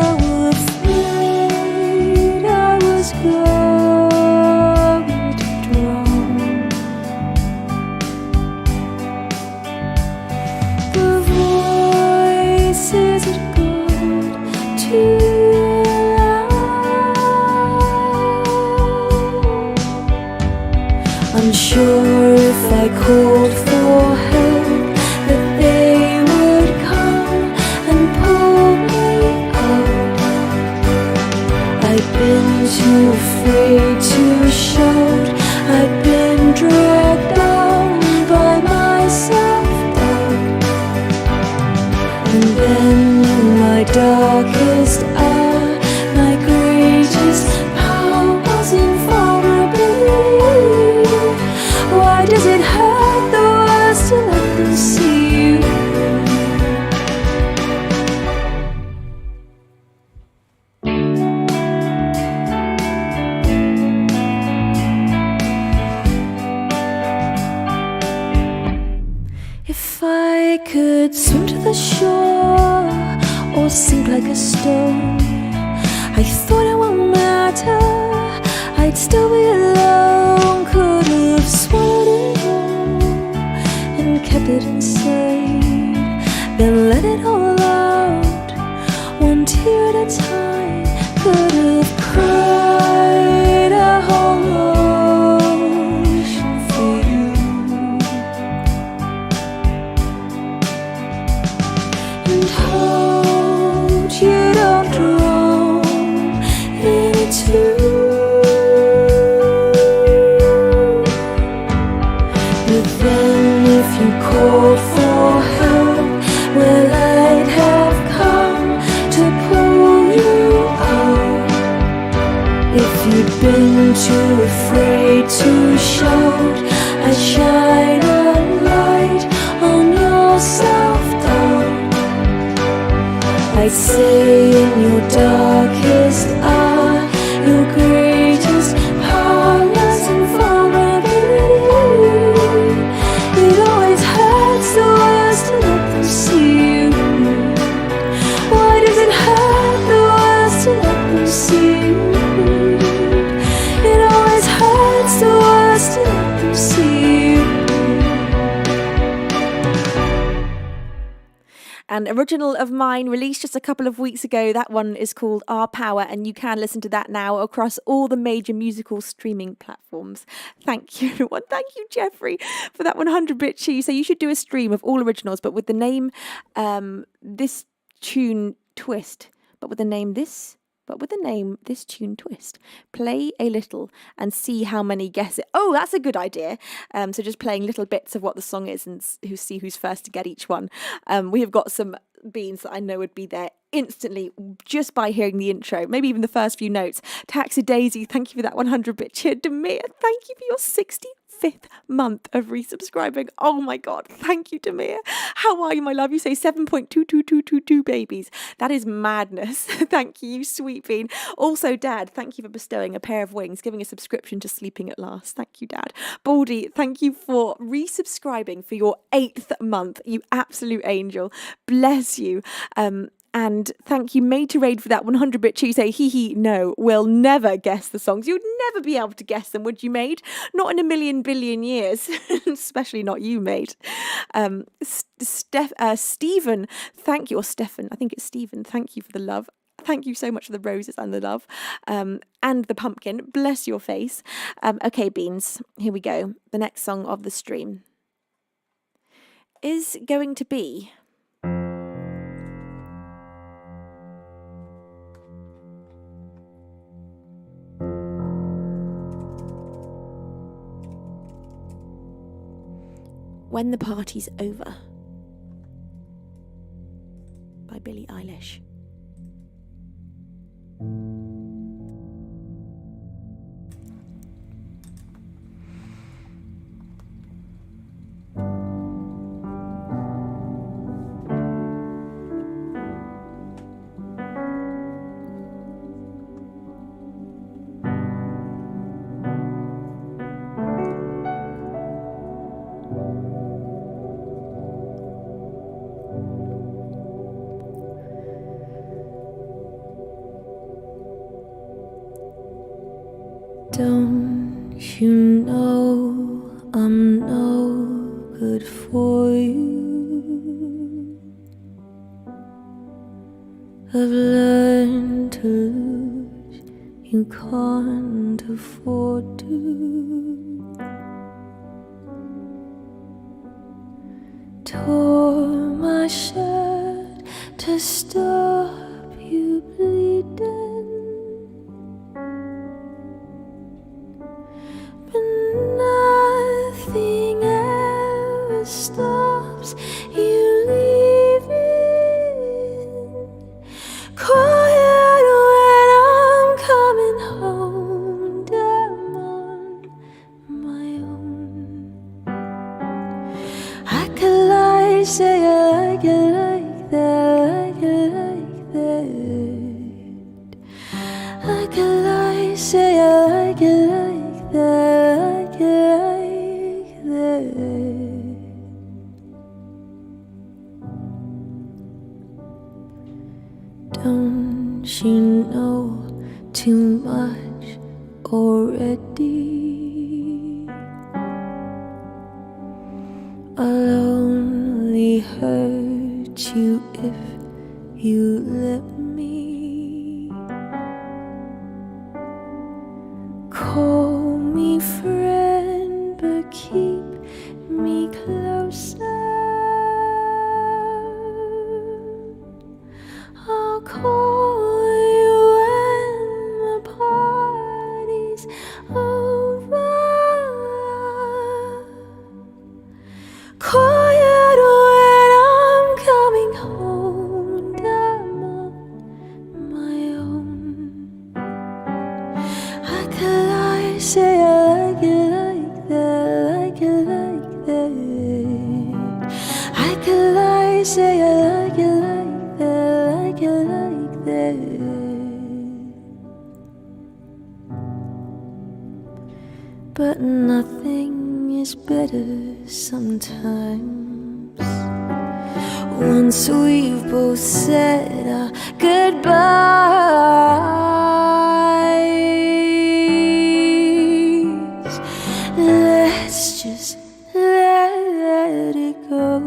afraid I was going to drown. The voices had gone too loud. Unsure if I called for help, that they would come and pull me out. I'd been too afraid to shout. I'd been dragged down by my self-doubt. And then in my darkest hour, my greatest power was invulnerability. Why does it hurt the worst to let them see you? If I could swim to the shore or sink like a stone, I thought it won't matter, I'd still be alone. Could have swallowed it all and kept it inside, then let it all out, one tear at a time. Could have cried a whole ocean for you, and hoped you don't drown in it too. But then if you called for help, well, I'd have come to pull you out. If you'd been too afraid to shout, I'd shine a light on your self-doubt. I'd say in your darkest hour, your greatest power was invulnerability. It always hurts the worst to let them see you. Why does it hurt the worst to let them see you? It always hurts the worst to let them see you. An original of mine released just a couple of weeks ago. That one is called Our Power, and you can listen to that now across all the major musical streaming platforms. Thank you, everyone. Thank you, Jeffrey, for that 100-bit cheese. So you should do a stream of all originals, but with the name This Tune Twist, but with the name This Tune Twist. Play a little and see how many guess it. Oh, that's a good idea. So just playing little bits of what the song is and see who's first to get each one. We have got some beans that I know would be there instantly just by hearing the intro, maybe even the first few notes. Taxi Daisy, thank you for that 100-bit cheer. Demir, thank you for your 65th month of resubscribing. Oh my God, thank you, Demir. How are you, my love? You say 7.22222 babies. That is madness. Thank you, sweet bean. Also, Dad, thank you for bestowing a pair of wings, giving a subscription to Sleeping at Last. Thank you, Dad. Baldy, thank you for resubscribing for your 8th month. You absolute angel. Bless you. And thank you, Made to Raid, for that 100-bit cheese. Say, no, we'll never guess the songs. You'd never be able to guess them, would you, Made? Not in a million billion years. Especially not you, Made. Stephen, thank you. Or Stefan, I think it's Stephen. Thank you for the love. Thank you so much for the roses and the love. And the pumpkin. Bless your face. Okay, Beans, here we go. The next song of the stream is going to be... When the Party's Over by Billie Eilish. Don't you know I'm no good for you? I've learned to lose, you can't afford to. Tore my shirt to stop you bleeding, but nothing ever stops you leaving. Quiet when I'm coming home, I'm on my own. I could lie, say I like it like that, like it like that. I could lie, say I like it like that, like it like that. Don't you know too much already? I'll only hurt you if you let me. Call me friend, but keep me closer. I'll call you when the party's over. Quiet when I'm coming home, I'm on my own. I could lie, say I like it like that, like it like that. I could lie, say I like it like that, like it like that. But nothing is better sometimes once we've both said our goodbyes. Let's just let it go.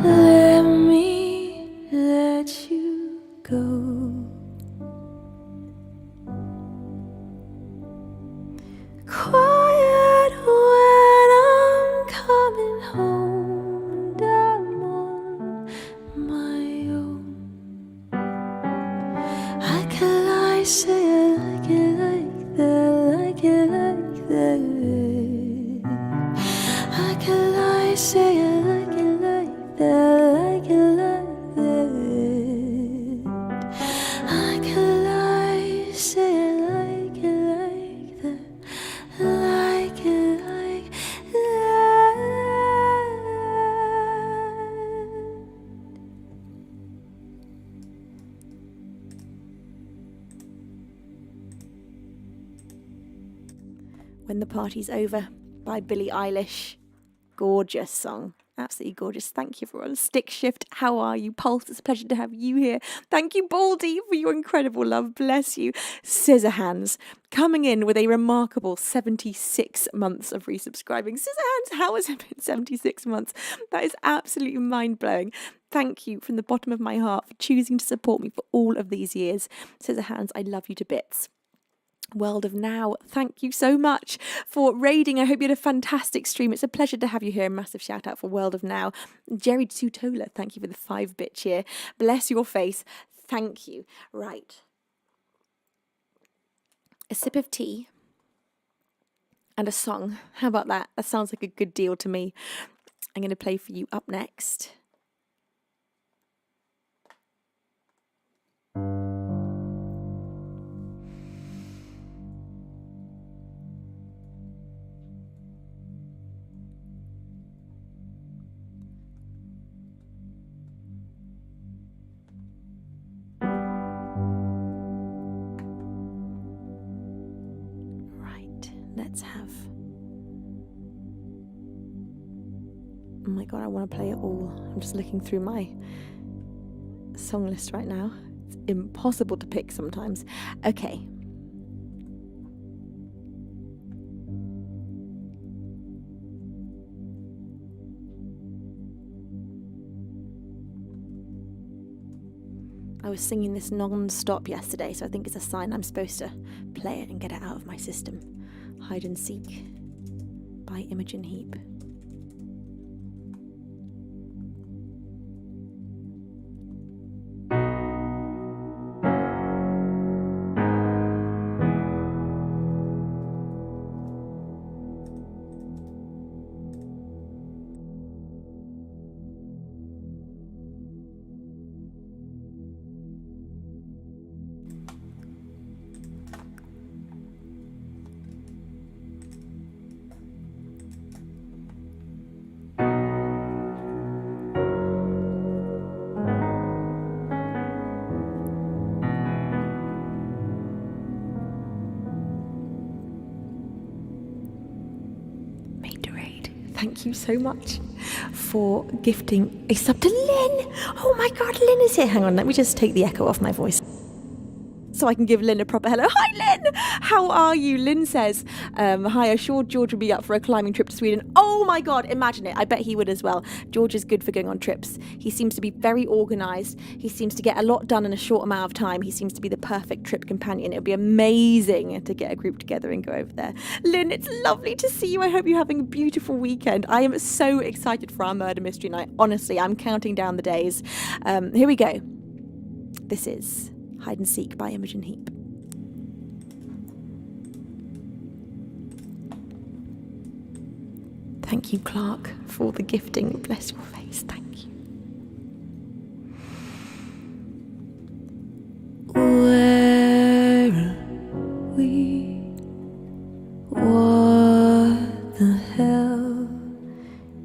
Let me let you go. Quiet when I'm coming home, and I'm on my own. I could lie, say I like it like that, like it like that. I could lie, say I like it like that, like it like that. I could lie, say I like it like that, like it like that. When the Party's Over by Billie Eilish. Gorgeous song. Absolutely gorgeous. Thank you, everyone. Stick Shift, how are you? Pulse, it's a pleasure to have you here. Thank you, Baldy, for your incredible love. Bless you. Scissorhands, coming in with a remarkable 76 months of resubscribing. Scissorhands, how has it been 76 months? That is absolutely mind-blowing. Thank you from the bottom of my heart for choosing to support me for all of these years. Scissorhands, I love you to bits. World of Now, thank you so much for raiding. I hope you had a fantastic stream. It's a pleasure to have you here. A massive shout out for World of Now. Jerry Sutola, thank you for the 5-bit cheer. Bless your face. Thank you. Right. A sip of tea and a song. How about that? That sounds like a good deal to me. I'm going to play for you up next. Let's have... Oh my god, I want to play it all. I'm just looking through my song list right now. It's impossible to pick sometimes. Okay. I was singing this non-stop yesterday, so I think it's a sign I'm supposed to play it and get it out of my system. Hide and Seek by Imogen Heap. Thank you so much for gifting a sub to Lynn. Oh my God, Lynn is here. Hang on, let me just take the echo off my voice so I can give Lynn a proper hello. Hi, Lynn. How are you? Lynn says, hi, I'm sure George would be up for a climbing trip to Sweden. Oh my God, imagine it. I bet he would as well. George is good for going on trips. He seems to be very organised. He seems to get a lot done in a short amount of time. He seems to be the perfect trip companion. It would be amazing to get a group together and go over there. Lynn, it's lovely to see you. I hope you're having a beautiful weekend. I am so excited for our murder mystery night. Honestly, I'm counting down the days. Here we go. This is Hide and Seek by Imogen Heap. Thank you, Clark, for the gifting. Bless your face. Thank you. Where are we? What the hell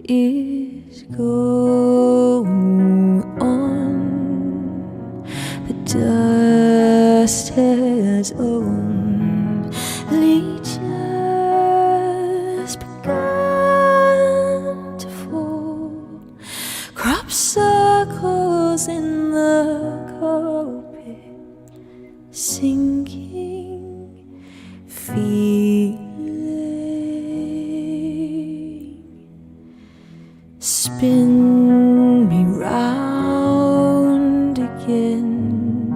is going on? The dust has only just begun to fall. Crop circles in the carpet, sinking feeling. Spin me round again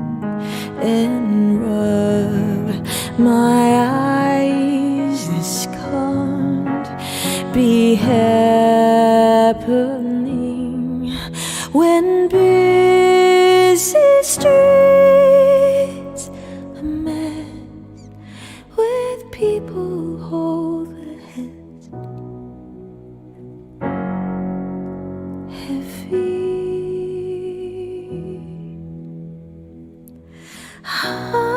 and rub my eyes. This can't be happening when busy streets a mess with people who hold their heads heavy. Hide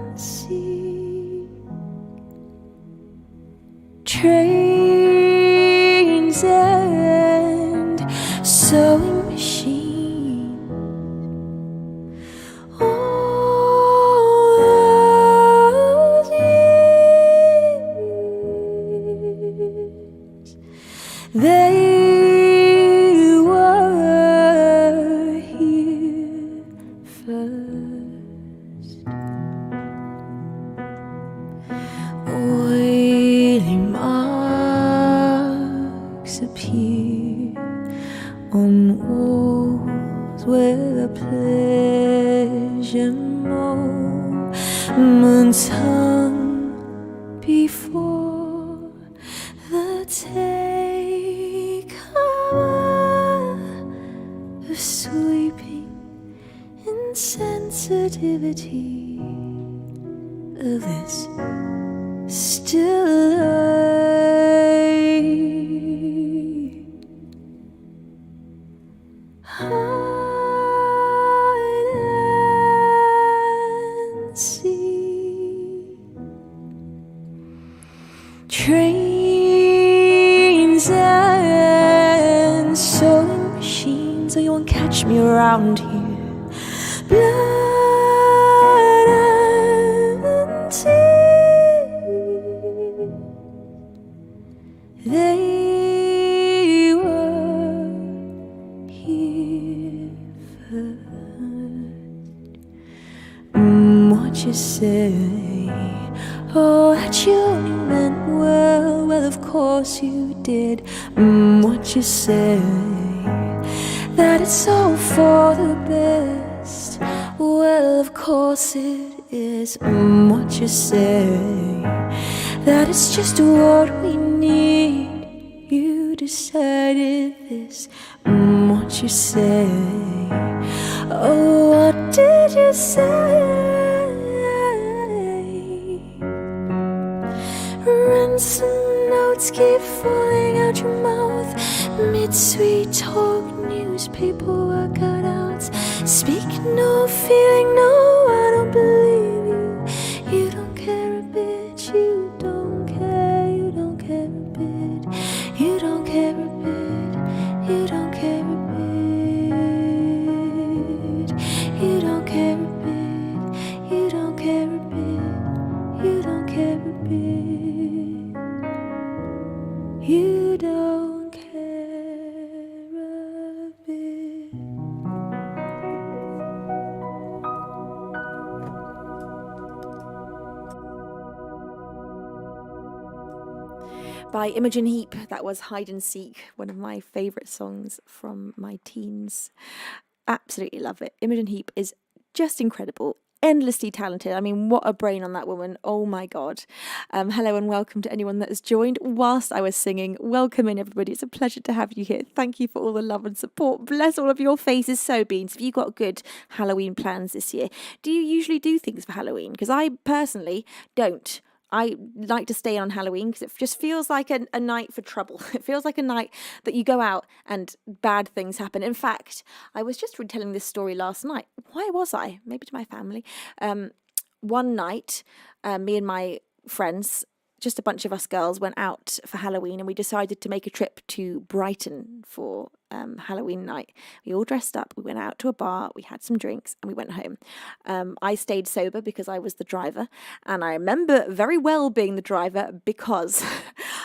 and seek. Trains and sewing machines, all those years, they were here first. Oily marks appear on walls where pleasure moments hung before the takeover of sweeping insensitivity of this still alive. Hide and seek. Trains and sewing machines, oh, you won't catch me around here. Blood and tears, they were here first. What you say? Oh, that you only meant well. Well, of course you did. What you say? that it's all for the best. Well, of course it is. What you say, that it's just what we need. You decided this. What you say, oh, what did you say? Ransom notes keep falling out your mouth. Mid-sweet talk, newspaper work cutouts. Speak no feeling, no, I don't believe you. You don't care a bit, you don't care, you don't care a bit. You don't care a bit, you don't care a bit. You don't care a bit, you don't care a bit. You don't care a bit. You don't care a bit. By Imogen Heap, that was Hide and Seek, one of my favourite songs from my teens. Absolutely love it. Imogen Heap is just incredible. Endlessly talented. I mean, what a brain on that woman. Oh my God. Hello and welcome to anyone that has joined whilst I was singing. Welcome in, everybody. It's a pleasure to have you here. Thank you for all the love and support. Bless all of your faces. So, Beans, have you got good Halloween plans this year? Do you usually do things for Halloween? Because I personally don't. I like to stay on Halloween because it just feels like a night for trouble. It feels like a night that you go out and bad things happen. In fact, I was just retelling this story last night. Why was I? Maybe to my family. One night, me and my friends, just a bunch of us girls, went out for Halloween and we decided to make a trip to Brighton for Halloween night. We all dressed up, we went out to a bar, we had some drinks and we went home. I stayed sober because I was the driver, and I remember very well being the driver because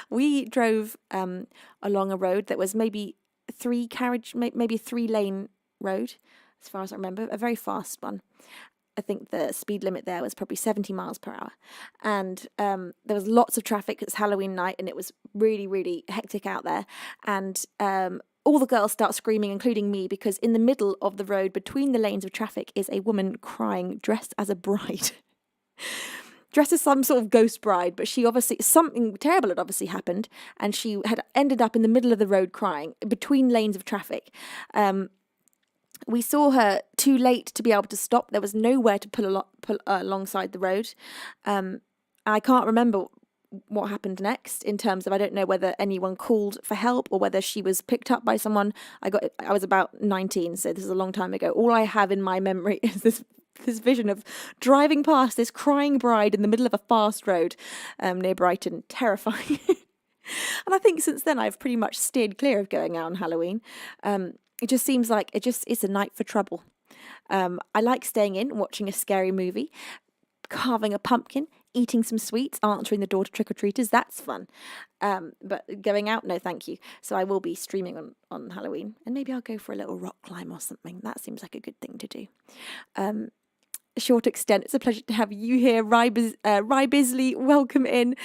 we drove along a road that was maybe maybe a 3-lane road, as far as I remember, a very fast one. I think the speed limit there was probably 70 miles per hour. And there was lots of traffic. It's Halloween night and it was really, really hectic out there. And all the girls start screaming, including me, because in the middle of the road between the lanes of traffic is a woman crying dressed as a bride. Dressed as some sort of ghost bride, but she obviously, something terrible had obviously happened. And she had ended up in the middle of the road crying between lanes of traffic. We saw her too late to be able to stop. There was nowhere to pull alongside the road. I can't remember what happened next in terms of, I don't know whether anyone called for help or whether she was picked up by someone. I was about 19, so this is a long time ago. All I have in my memory is this vision of driving past this crying bride in the middle of a fast road near Brighton. Terrifying. And I think since then I've pretty much steered clear of going out on Halloween. It just seems like it's a night for trouble. I like staying in, watching a scary movie, carving a pumpkin, eating some sweets, answering the door to trick-or-treaters. That's fun. But going out, no thank you. So I will be streaming on Halloween. And maybe I'll go for a little rock climb or something. That seems like a good thing to do. Short extent, it's a pleasure to have you here. Rye Bisley, welcome in.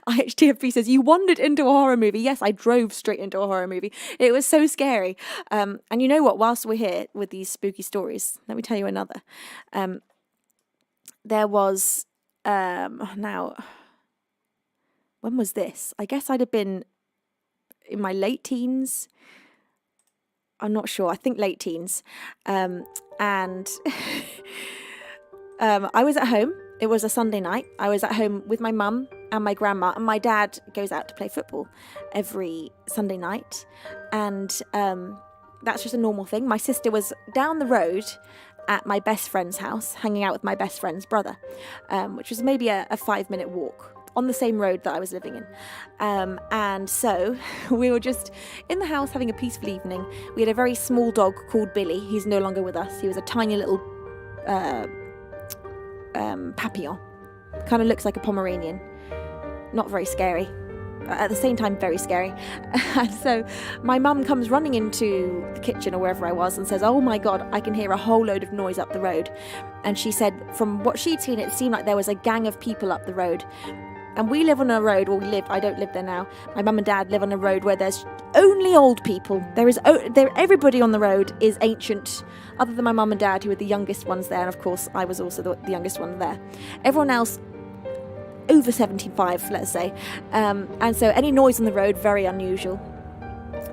IHTFP says, you wandered into a horror movie. Yes, I drove straight into a horror movie. It was so scary. And you know what? Whilst we're here with these spooky stories, let me tell you another. There was, now, when was this? I guess I'd have been in my late teens. I'm not sure. I think late teens. And I was at home. It was a Sunday night. I was at home with my mum and my grandma, and my dad goes out to play football every Sunday night. And that's just a normal thing. My sister was down the road at my best friend's house, hanging out with my best friend's brother, which was maybe a 5-minute walk on the same road that I was living in. And so we were just in the house having a peaceful evening. We had a very small dog called Billy. He's no longer with us. He was a tiny little papillon. Kind of looks like a Pomeranian. Not very scary. At the same time, very scary. And so my mum comes running into the kitchen or wherever I was and says, oh my God, I can hear a whole load of noise up the road. And she said from what she'd seen, it seemed like there was a gang of people up the road. And we live on a road, I don't live there now. My mum and dad live on a road where there's only old people. Everybody on the road is ancient, other than my mum and dad, who are the youngest ones there. And of course, I was also the youngest one there. Everyone else over 75, let's say. And so any noise on the road, very unusual.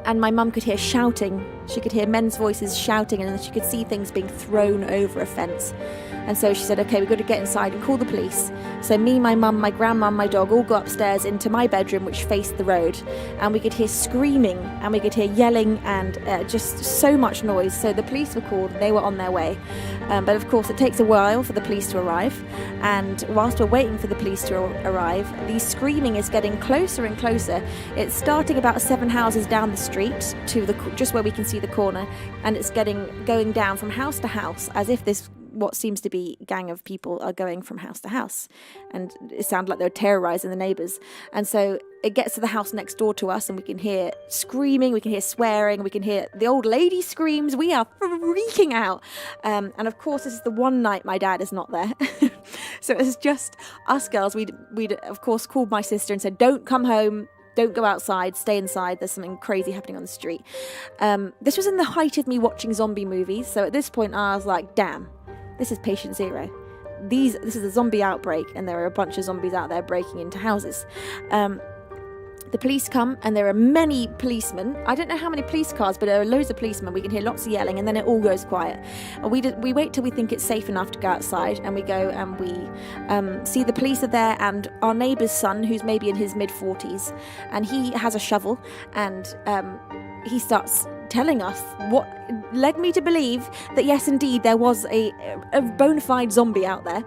And my mum could hear shouting. She could hear men's voices shouting, and then she could see things being thrown over a fence. And so she said, okay, we've got to get inside and call the police. So me, my mum, my grandmum, my dog all got upstairs into my bedroom, which faced the road. And we could hear screaming, and we could hear yelling, and just so much noise. So the police were called, and they were on their way. But of course, it takes a while for the police to arrive. And whilst we're waiting for the police to arrive, the screaming is getting closer and closer. It's starting about 7 houses down the street to just where we can see the corner. And it's going down from house to house, as if this what seems to be gang of people are going from house to house, and it sounded like they were terrorizing the neighbors. And so it gets to the house next door to us, and we can hear screaming, we can hear swearing, we can hear the old lady screams. We are freaking out, and of course this is the one night my dad is not there. So it's just us girls. We'd of course called my sister and said, don't come home, don't go outside, stay inside, there's something crazy happening on the street. This was in the height of me watching zombie movies, so at this point I was like, damn, this is patient zero. This is a zombie outbreak, and there are a bunch of zombies out there breaking into houses. The police come, and there are many policemen. I don't know how many police cars, but there are loads of policemen. We can hear lots of yelling, and then it all goes quiet. And we wait till we think it's safe enough to go outside, and we go and we see the police are there, and our neighbour's son, who's maybe in his mid-40s, and he has a shovel, and he starts telling us what led me to believe that yes, indeed, there was a bona fide zombie out there.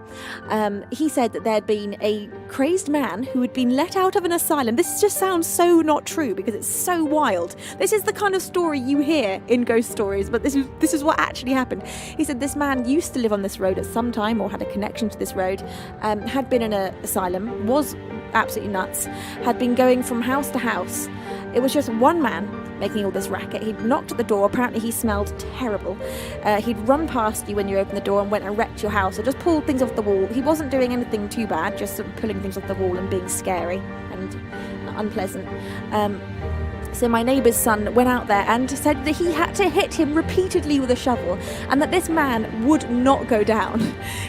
He said that there'd been a crazed man who had been let out of an asylum. This just sounds so not true because it's so wild. This is the kind of story you hear in ghost stories, but this is what actually happened. He said this man used to live on this road at some time, or had a connection to this road, had been in an asylum, was absolutely nuts, had been going from house to house. It was just one man making all this racket. He'd knocked at the door. Apparently he smelled terrible. He'd run past you when you opened the door and went and wrecked your house, or just pulled things off the wall. He wasn't doing anything too bad, just sort of pulling things off the wall and being scary and unpleasant. So my neighbour's son went out there and said that he had to hit him repeatedly with a shovel, and that this man would not go down.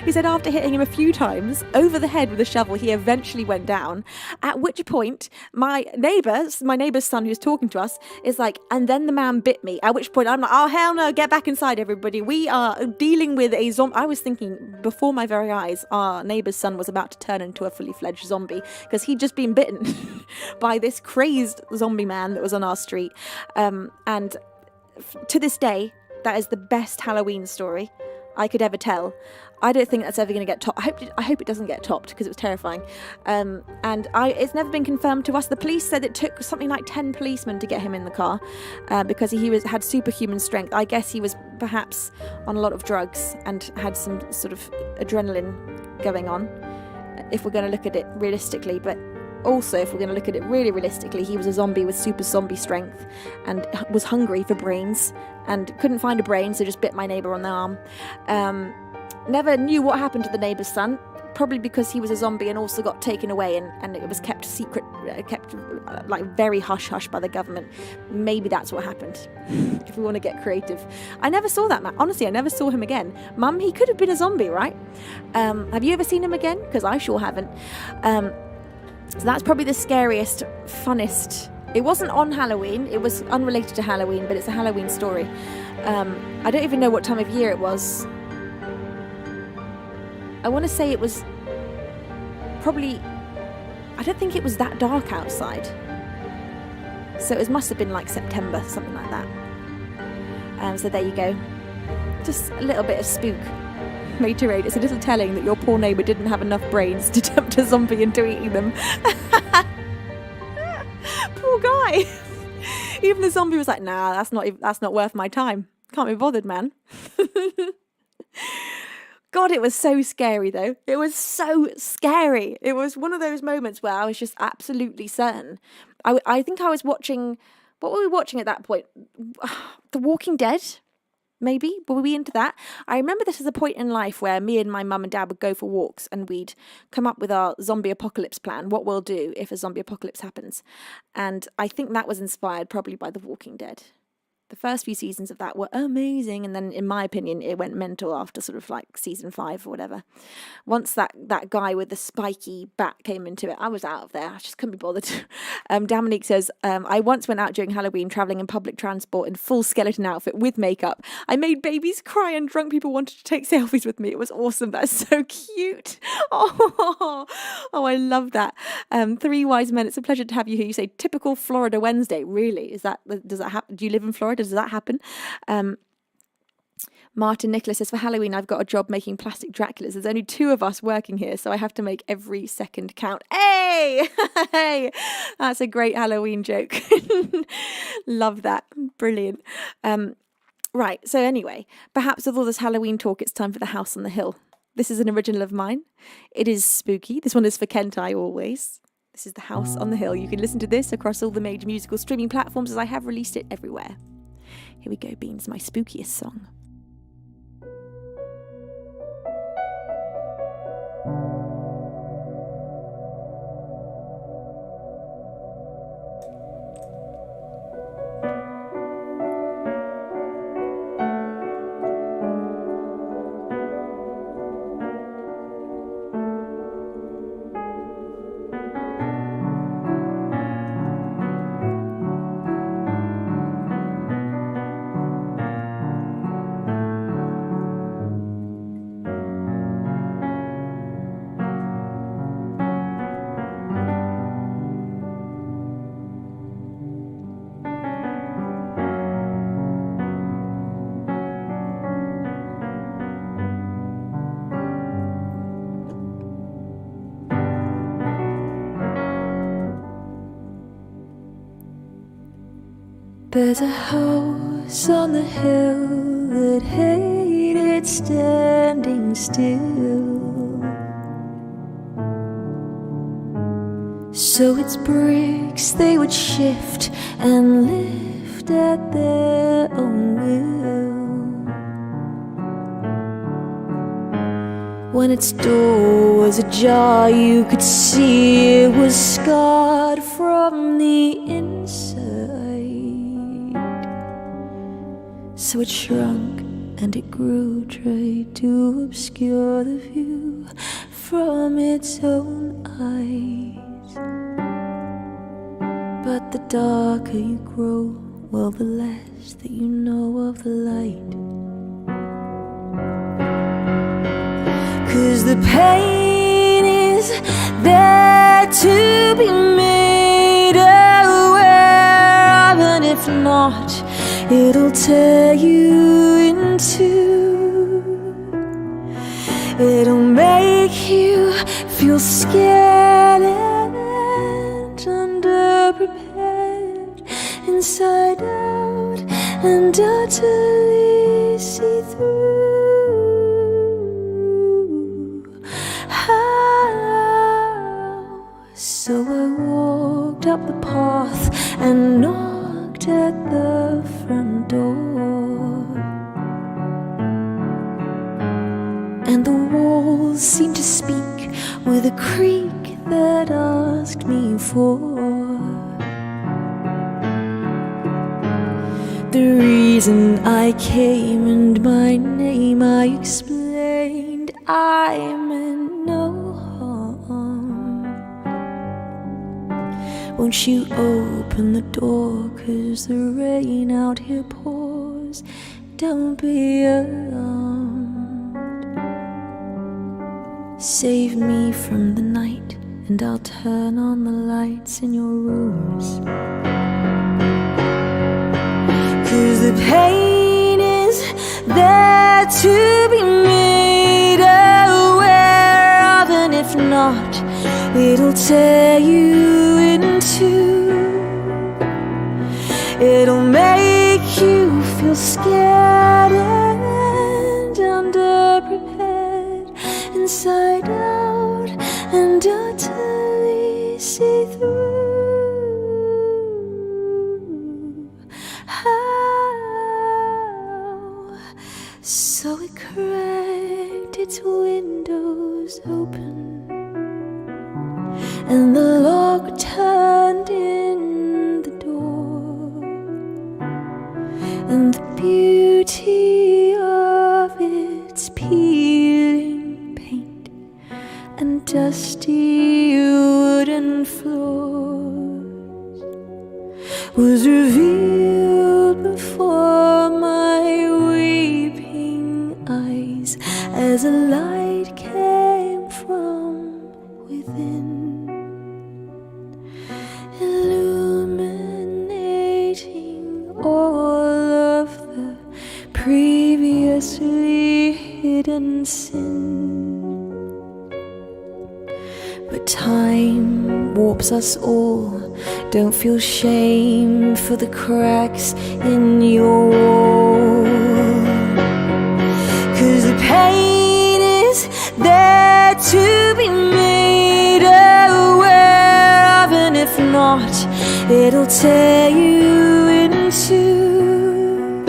He said after hitting him a few times over the head with a shovel, he eventually went down. At which point my neighbour's son, who's talking to us, is like, and then the man bit me. At which point I'm like, oh hell no, get back inside everybody. We are dealing with a zombie. I was thinking before my very eyes, our neighbour's son was about to turn into a fully fledged zombie, because he'd just been bitten by this crazed zombie man that was on our street. And to this day, that is the best Halloween story I could ever tell. I don't think that's ever going to get topped. I hope it doesn't get topped, because it was terrifying. It's never been confirmed to us. The police said it took something like 10 policemen to get him in the car, because he had superhuman strength. I guess he was perhaps on a lot of drugs and had some sort of adrenaline going on, if we're going to look at it realistically. But also, if we're going to look at it really realistically, he was a zombie with super zombie strength and was hungry for brains and couldn't find a brain, so just bit my neighbour on the arm. Never knew what happened to the neighbour's son, probably because he was a zombie and also got taken away, and it was kept secret, kept like very hush-hush by the government. Maybe that's what happened, if we want to get creative. I never saw that man. Honestly, I never saw him again. Mum, he could have been a zombie, right? Have you ever seen him again? Because I sure haven't. So that's probably the scariest, funnest. It wasn't on Halloween. It was unrelated to Halloween, but it's a Halloween story. I don't even know what time of year it was. I want to say it was probably... I don't think it was that dark outside. So it must have been like September, something like that. So there you go. Just a little bit of spook. Reiterate, it's a little telling that your poor neighbour didn't have enough brains to tempt a zombie into eating them. Poor guy. Even the zombie was like, nah, that's not worth my time. Can't be bothered, man. God, it was so scary though. It was so scary. It was one of those moments where I was just absolutely certain. I think I was watching, what were we watching at that point? The Walking Dead? Maybe. Were we into that? I remember this as a point in life where me and my mum and dad would go for walks and we'd come up with our zombie apocalypse plan, what we'll do if a zombie apocalypse happens. And I think that was inspired probably by The Walking Dead. The first few seasons of that were amazing, and then, in my opinion, it went mental after sort of like season 5 or whatever. Once that guy with the spiky bat came into it, I was out of there. I just couldn't be bothered. Dominique says, I once went out during Halloween travelling in public transport in full skeleton outfit with makeup. I made babies cry and drunk people wanted to take selfies with me. It was awesome. That's so cute. Oh, I love that. 3 Wise Men, it's a pleasure to have you here. You say typical Florida Wednesday. Really? Does that happen? Do you live in Florida? Does that happen? Martin Nicholas says, for Halloween, I've got a job making plastic Draculas. There's only 2 of us working here, so I have to make every second count. Hey! Hey! That's a great Halloween joke. Love that. Brilliant. Right, so anyway, perhaps with all this Halloween talk, it's time for The House on the Hill. This is an original of mine. It is spooky. This one is for Kent I always. This is The House on the Hill. You can listen to this across all the major musical streaming platforms as I have released it everywhere. Here we go, Beans, my spookiest song. There's a house on the hill that hated standing still, so its bricks they would shift and lift at their own will. When its door was ajar, you could see it was scarred from the inside. So it shrunk and it grew, tried to obscure the view from its own eyes. But the darker you grow, well, the less that you know of the light. 'Cause the pain is there to be made aware of, and if not, it'll tear you in two. It'll make you feel scared and underprepared, inside out and utterly see through. How? So I walked up the path and knocked at the front door, and the walls seemed to speak with a creak that asked me for the reason I came and my name I explained. I meant no harm. Won't you open the door, 'cause the rain out here pours. Don't be alarmed. Save me from the night and I'll turn on the lights in your rooms. 'Cause the pain is there to be made aware of, and if not, it'll tear you in two. It'll make you feel scared and underprepared, inside out and utterly see through. How? its windows open, and the lock turned in the door, and the beauty of its peeling paint and dusty wooden floors was revealed before my weeping eyes as a light came from within, illuminating all of the previously hidden sin. But time warps us all. Don't feel shame for the cracks in your wall, 'cause the pain is there to be made aware of, and if not, it'll tear you in two.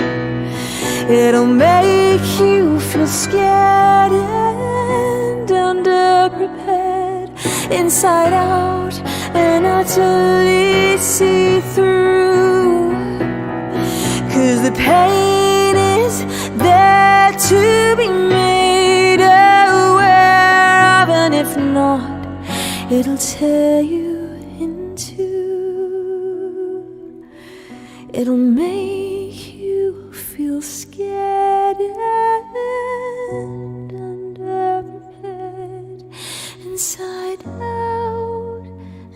It'll make you feel scared and underprepared, inside out and utterly see-through. 'Cause the pain is there to be made aware of, and if not, it'll tear you in two. It'll make you feel scared and underprepared, inside out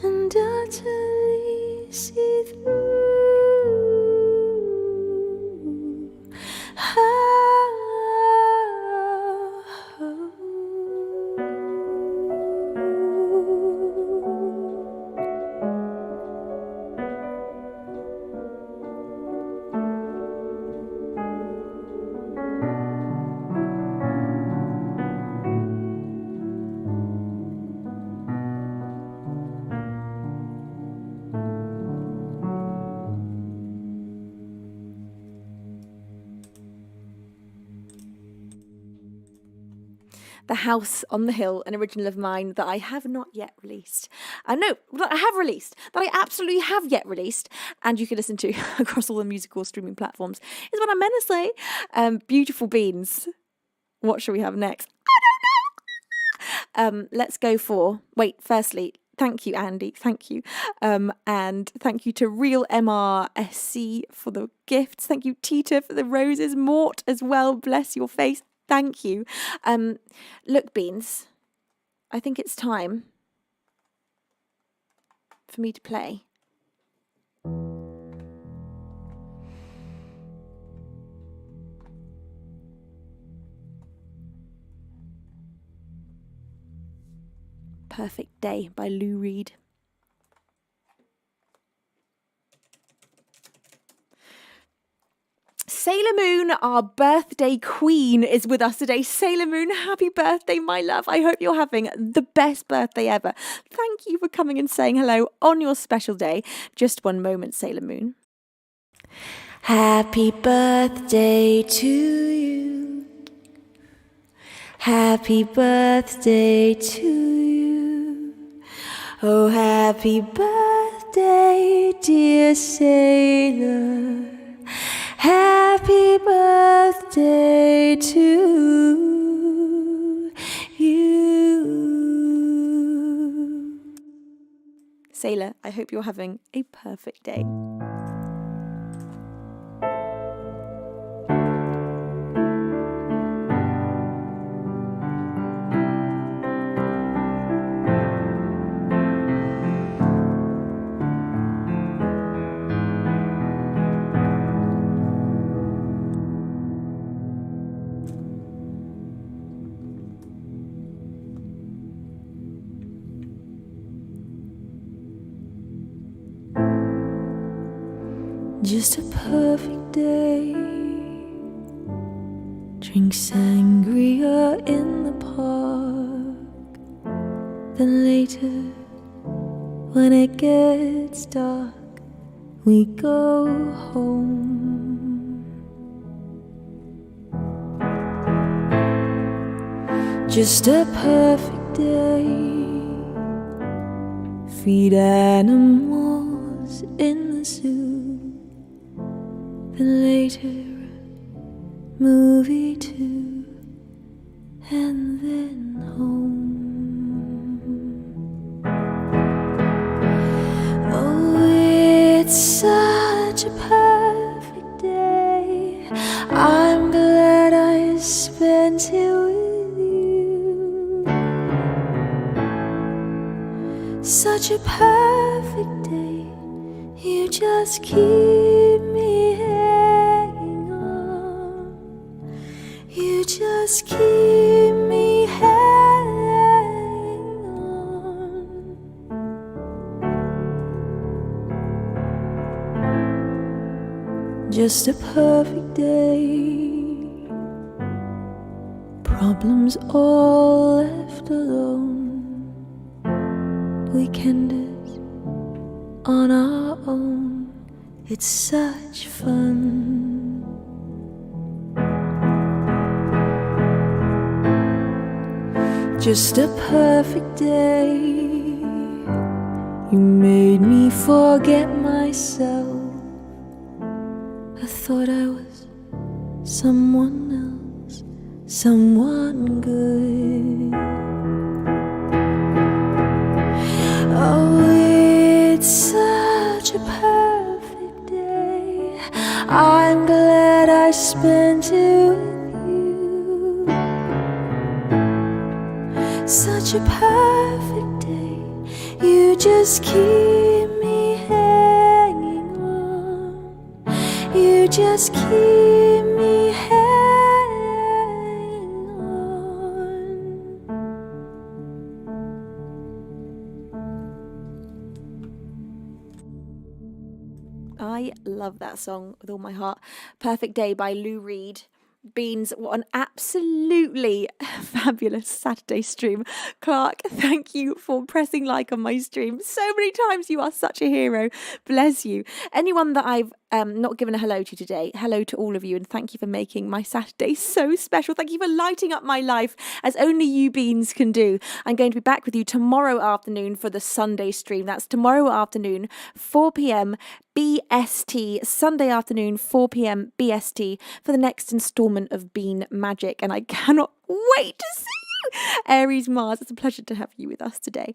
and utterly see-through. The House on the Hill, an original of mine that I have not yet released. No, that I have released, that I absolutely have yet released, and you can listen to across all the musical streaming platforms, is what I meant to say. Beautiful Beans. What shall we have next? I don't know. Let's go for... Wait, firstly, thank you, Andy. Thank you. And thank you to Real MRSC for the gifts. Thank you, Tita, for the roses. Mort as well. Bless your face. Thank you. Look, Beans, I think it's time for me to play. Perfect Day by Lou Reed. Sailor Moon, our birthday queen, is with us today. Sailor Moon, happy birthday, my love. I hope you're having the best birthday ever. Thank you for coming and saying hello on your special day. Just one moment, Sailor Moon. Happy birthday to you. Happy birthday to you. Oh, happy birthday, dear sailor. Happy birthday to you. Sailor, I hope you're having a perfect day. Just a perfect day. Drink sangria in the park. Then later, when it gets dark, we go home. just a perfect day. Feed animals in the zoo, then later movie too, and then home. Oh, it's such a perfect day. I'm glad I spent it with you. Such a perfect day. You just keep me hanging on. You just keep me hanging on. Just a perfect day. Problems all left alone. Weekenders on our own. It's such fun. Just a perfect day. You made me forget myself. I thought I was someone else, someone good. Oh, it's such a perfect day. I'm glad I spent it with you. Such a perfect day. You just keep me hanging on. You just keep me hanging on. I love that song with all my heart. Perfect Day by Lou Reed. Beans, what an absolutely fabulous Saturday stream. Clark, thank you for pressing like on my stream so many times. You are such a hero. Bless you. Anyone that I've not given a hello to today, hello to all of you, and thank you for making my Saturday so special. Thank you for lighting up my life as only you beans can do. I'm going to be back with you tomorrow afternoon for the Sunday stream. That's tomorrow afternoon, 4 p.m. BST, Sunday afternoon, 4 p.m. BST, for the next instalment of Bean Magic, and I cannot wait to see you. Aries Mars, it's a pleasure to have you with us today.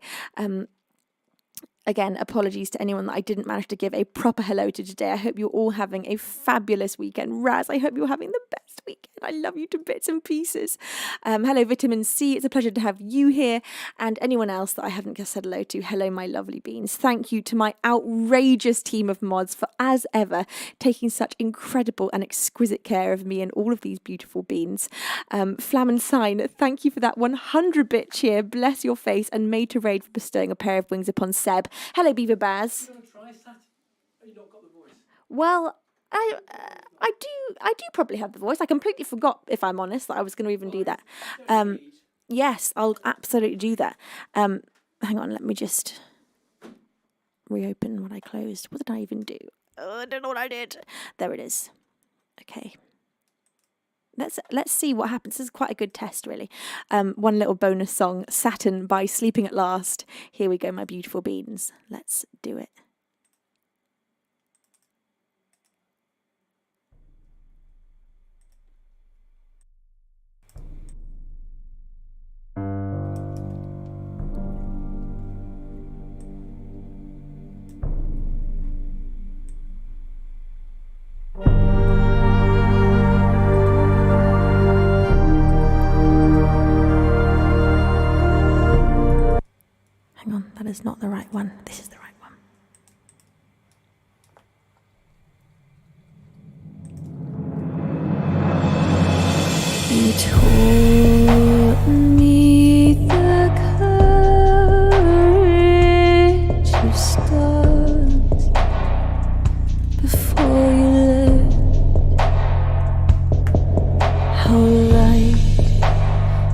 Again, apologies to anyone that I didn't manage to give a proper hello to today. I hope you're all having a fabulous weekend. Raz, I hope you're having the best weekend. I love you to bits and pieces. Hello, Vitamin C. It's a pleasure to have you here. And anyone else that I haven't just said hello to, hello, my lovely beans. Thank you to my outrageous team of mods for, as ever, taking such incredible and exquisite care of me and all of these beautiful beans. Flam and Sign, thank you for that 100-bit cheer. Bless your face, and Made to Raid for bestowing a pair of wings upon Seb. Hello, Beaver Baz. You want to try that? Oh, you not got the voice. Well, I do probably have the voice. I completely forgot, if I'm honest, that I was going to even do that. Yes, I'll absolutely do that. Hang on, let me just reopen what I closed. What did I even do? Oh, I don't know what I did. There it is. Okay. Let's see what happens. This is quite a good test, really. One little bonus song, Saturn by Sleeping at Last. Here we go, my beautiful beans. Let's do it. Hang on, that is not the right one. This is the right one. You taught me the courage of stars before you left. How light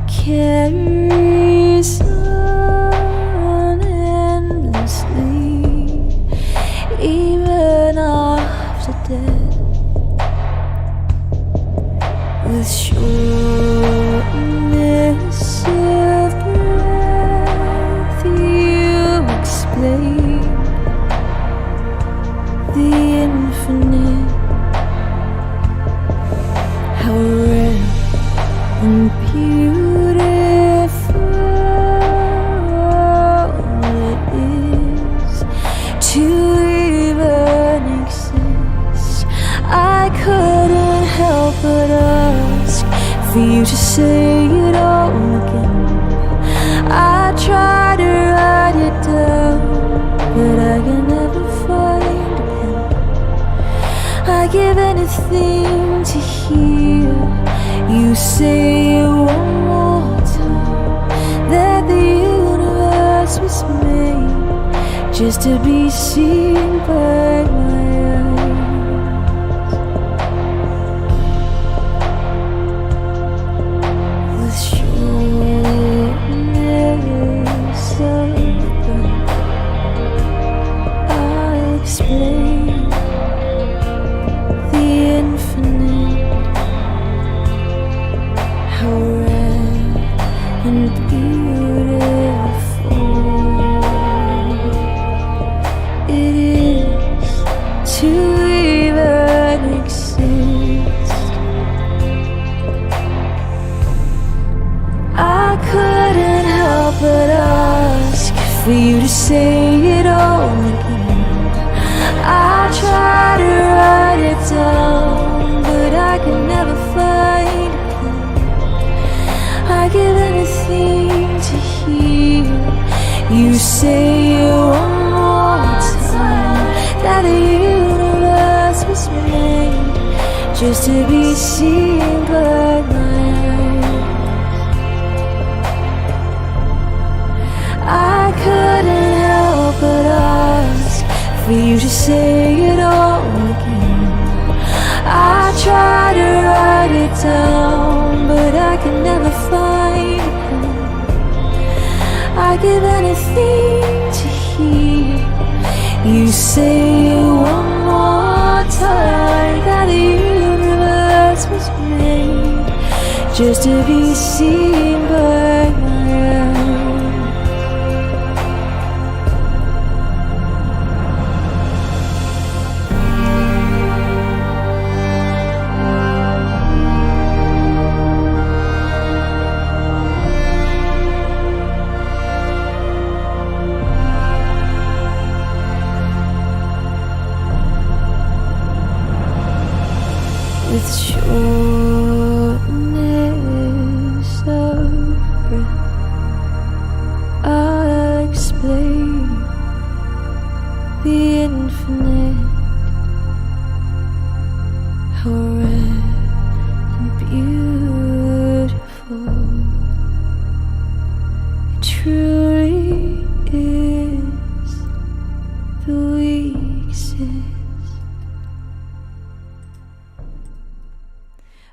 carries on endlessly, even after death. With shortness infinite. How rare and beautiful it is to even exist. I couldn't help but ask for you to say it all again. I try to write it down, but I can never find a pen. I give anything to hear you say it one more time, that the universe was made just to be seen by my eyes. With shortness of breath, I explain the infinite. How rare and beautiful it is to even exist. I couldn't help but ask for you to say it all again. I try to write it down, but I can never find a pen. I give anything to hear you say it one more time, that the universe was made just to be seen by my eyes. I couldn't help but ask for you to say it all again. I try to write it down, but I can never find a pen. I give anything to hear you say it one more time, that the universe was made just to be seen by my eyes. With shortness of breath, I explain the infinite. How rare and beautiful it truly is that we exist.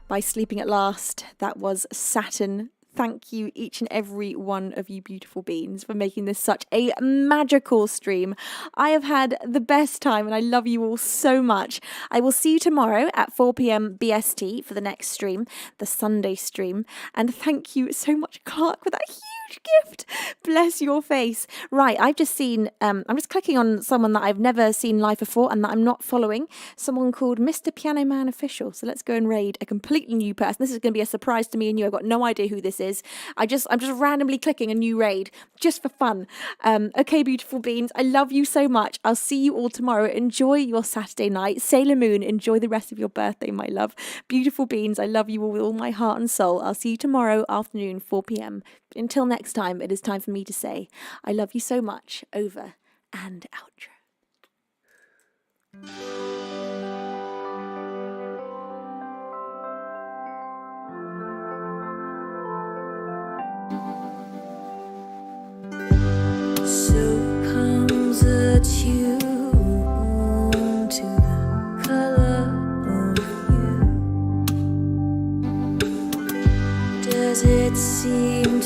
By Sleeping at Last, that was Saturn. Thank you, each and every one of you beautiful beings, for making this such a magical stream. I have had the best time and I love you all so much. I will see you tomorrow at 4 p.m. BST for the next stream, the Sunday stream. And thank you so much, Clark, for that huge gift. Bless your face. Right, I've just seen, I'm just clicking on someone that I've never seen live before and that I'm not following. Someone called Mr. Piano Man Official. So let's go and raid a completely new person. This is going to be a surprise to me and you. I've got no idea who this is. I'm just randomly clicking a new raid just for fun. Okay, beautiful beings, I love you so much. I'll see you all tomorrow. Enjoy your Saturday night. Sailor Moon, enjoy the rest of your birthday, my love. Beautiful beings, I love you all with all my heart and soul. I'll see you tomorrow afternoon, 4 p.m. Until next time, it is time for me to say I love you so much. Over and outro. So comes a tune to the color of you. Does it seem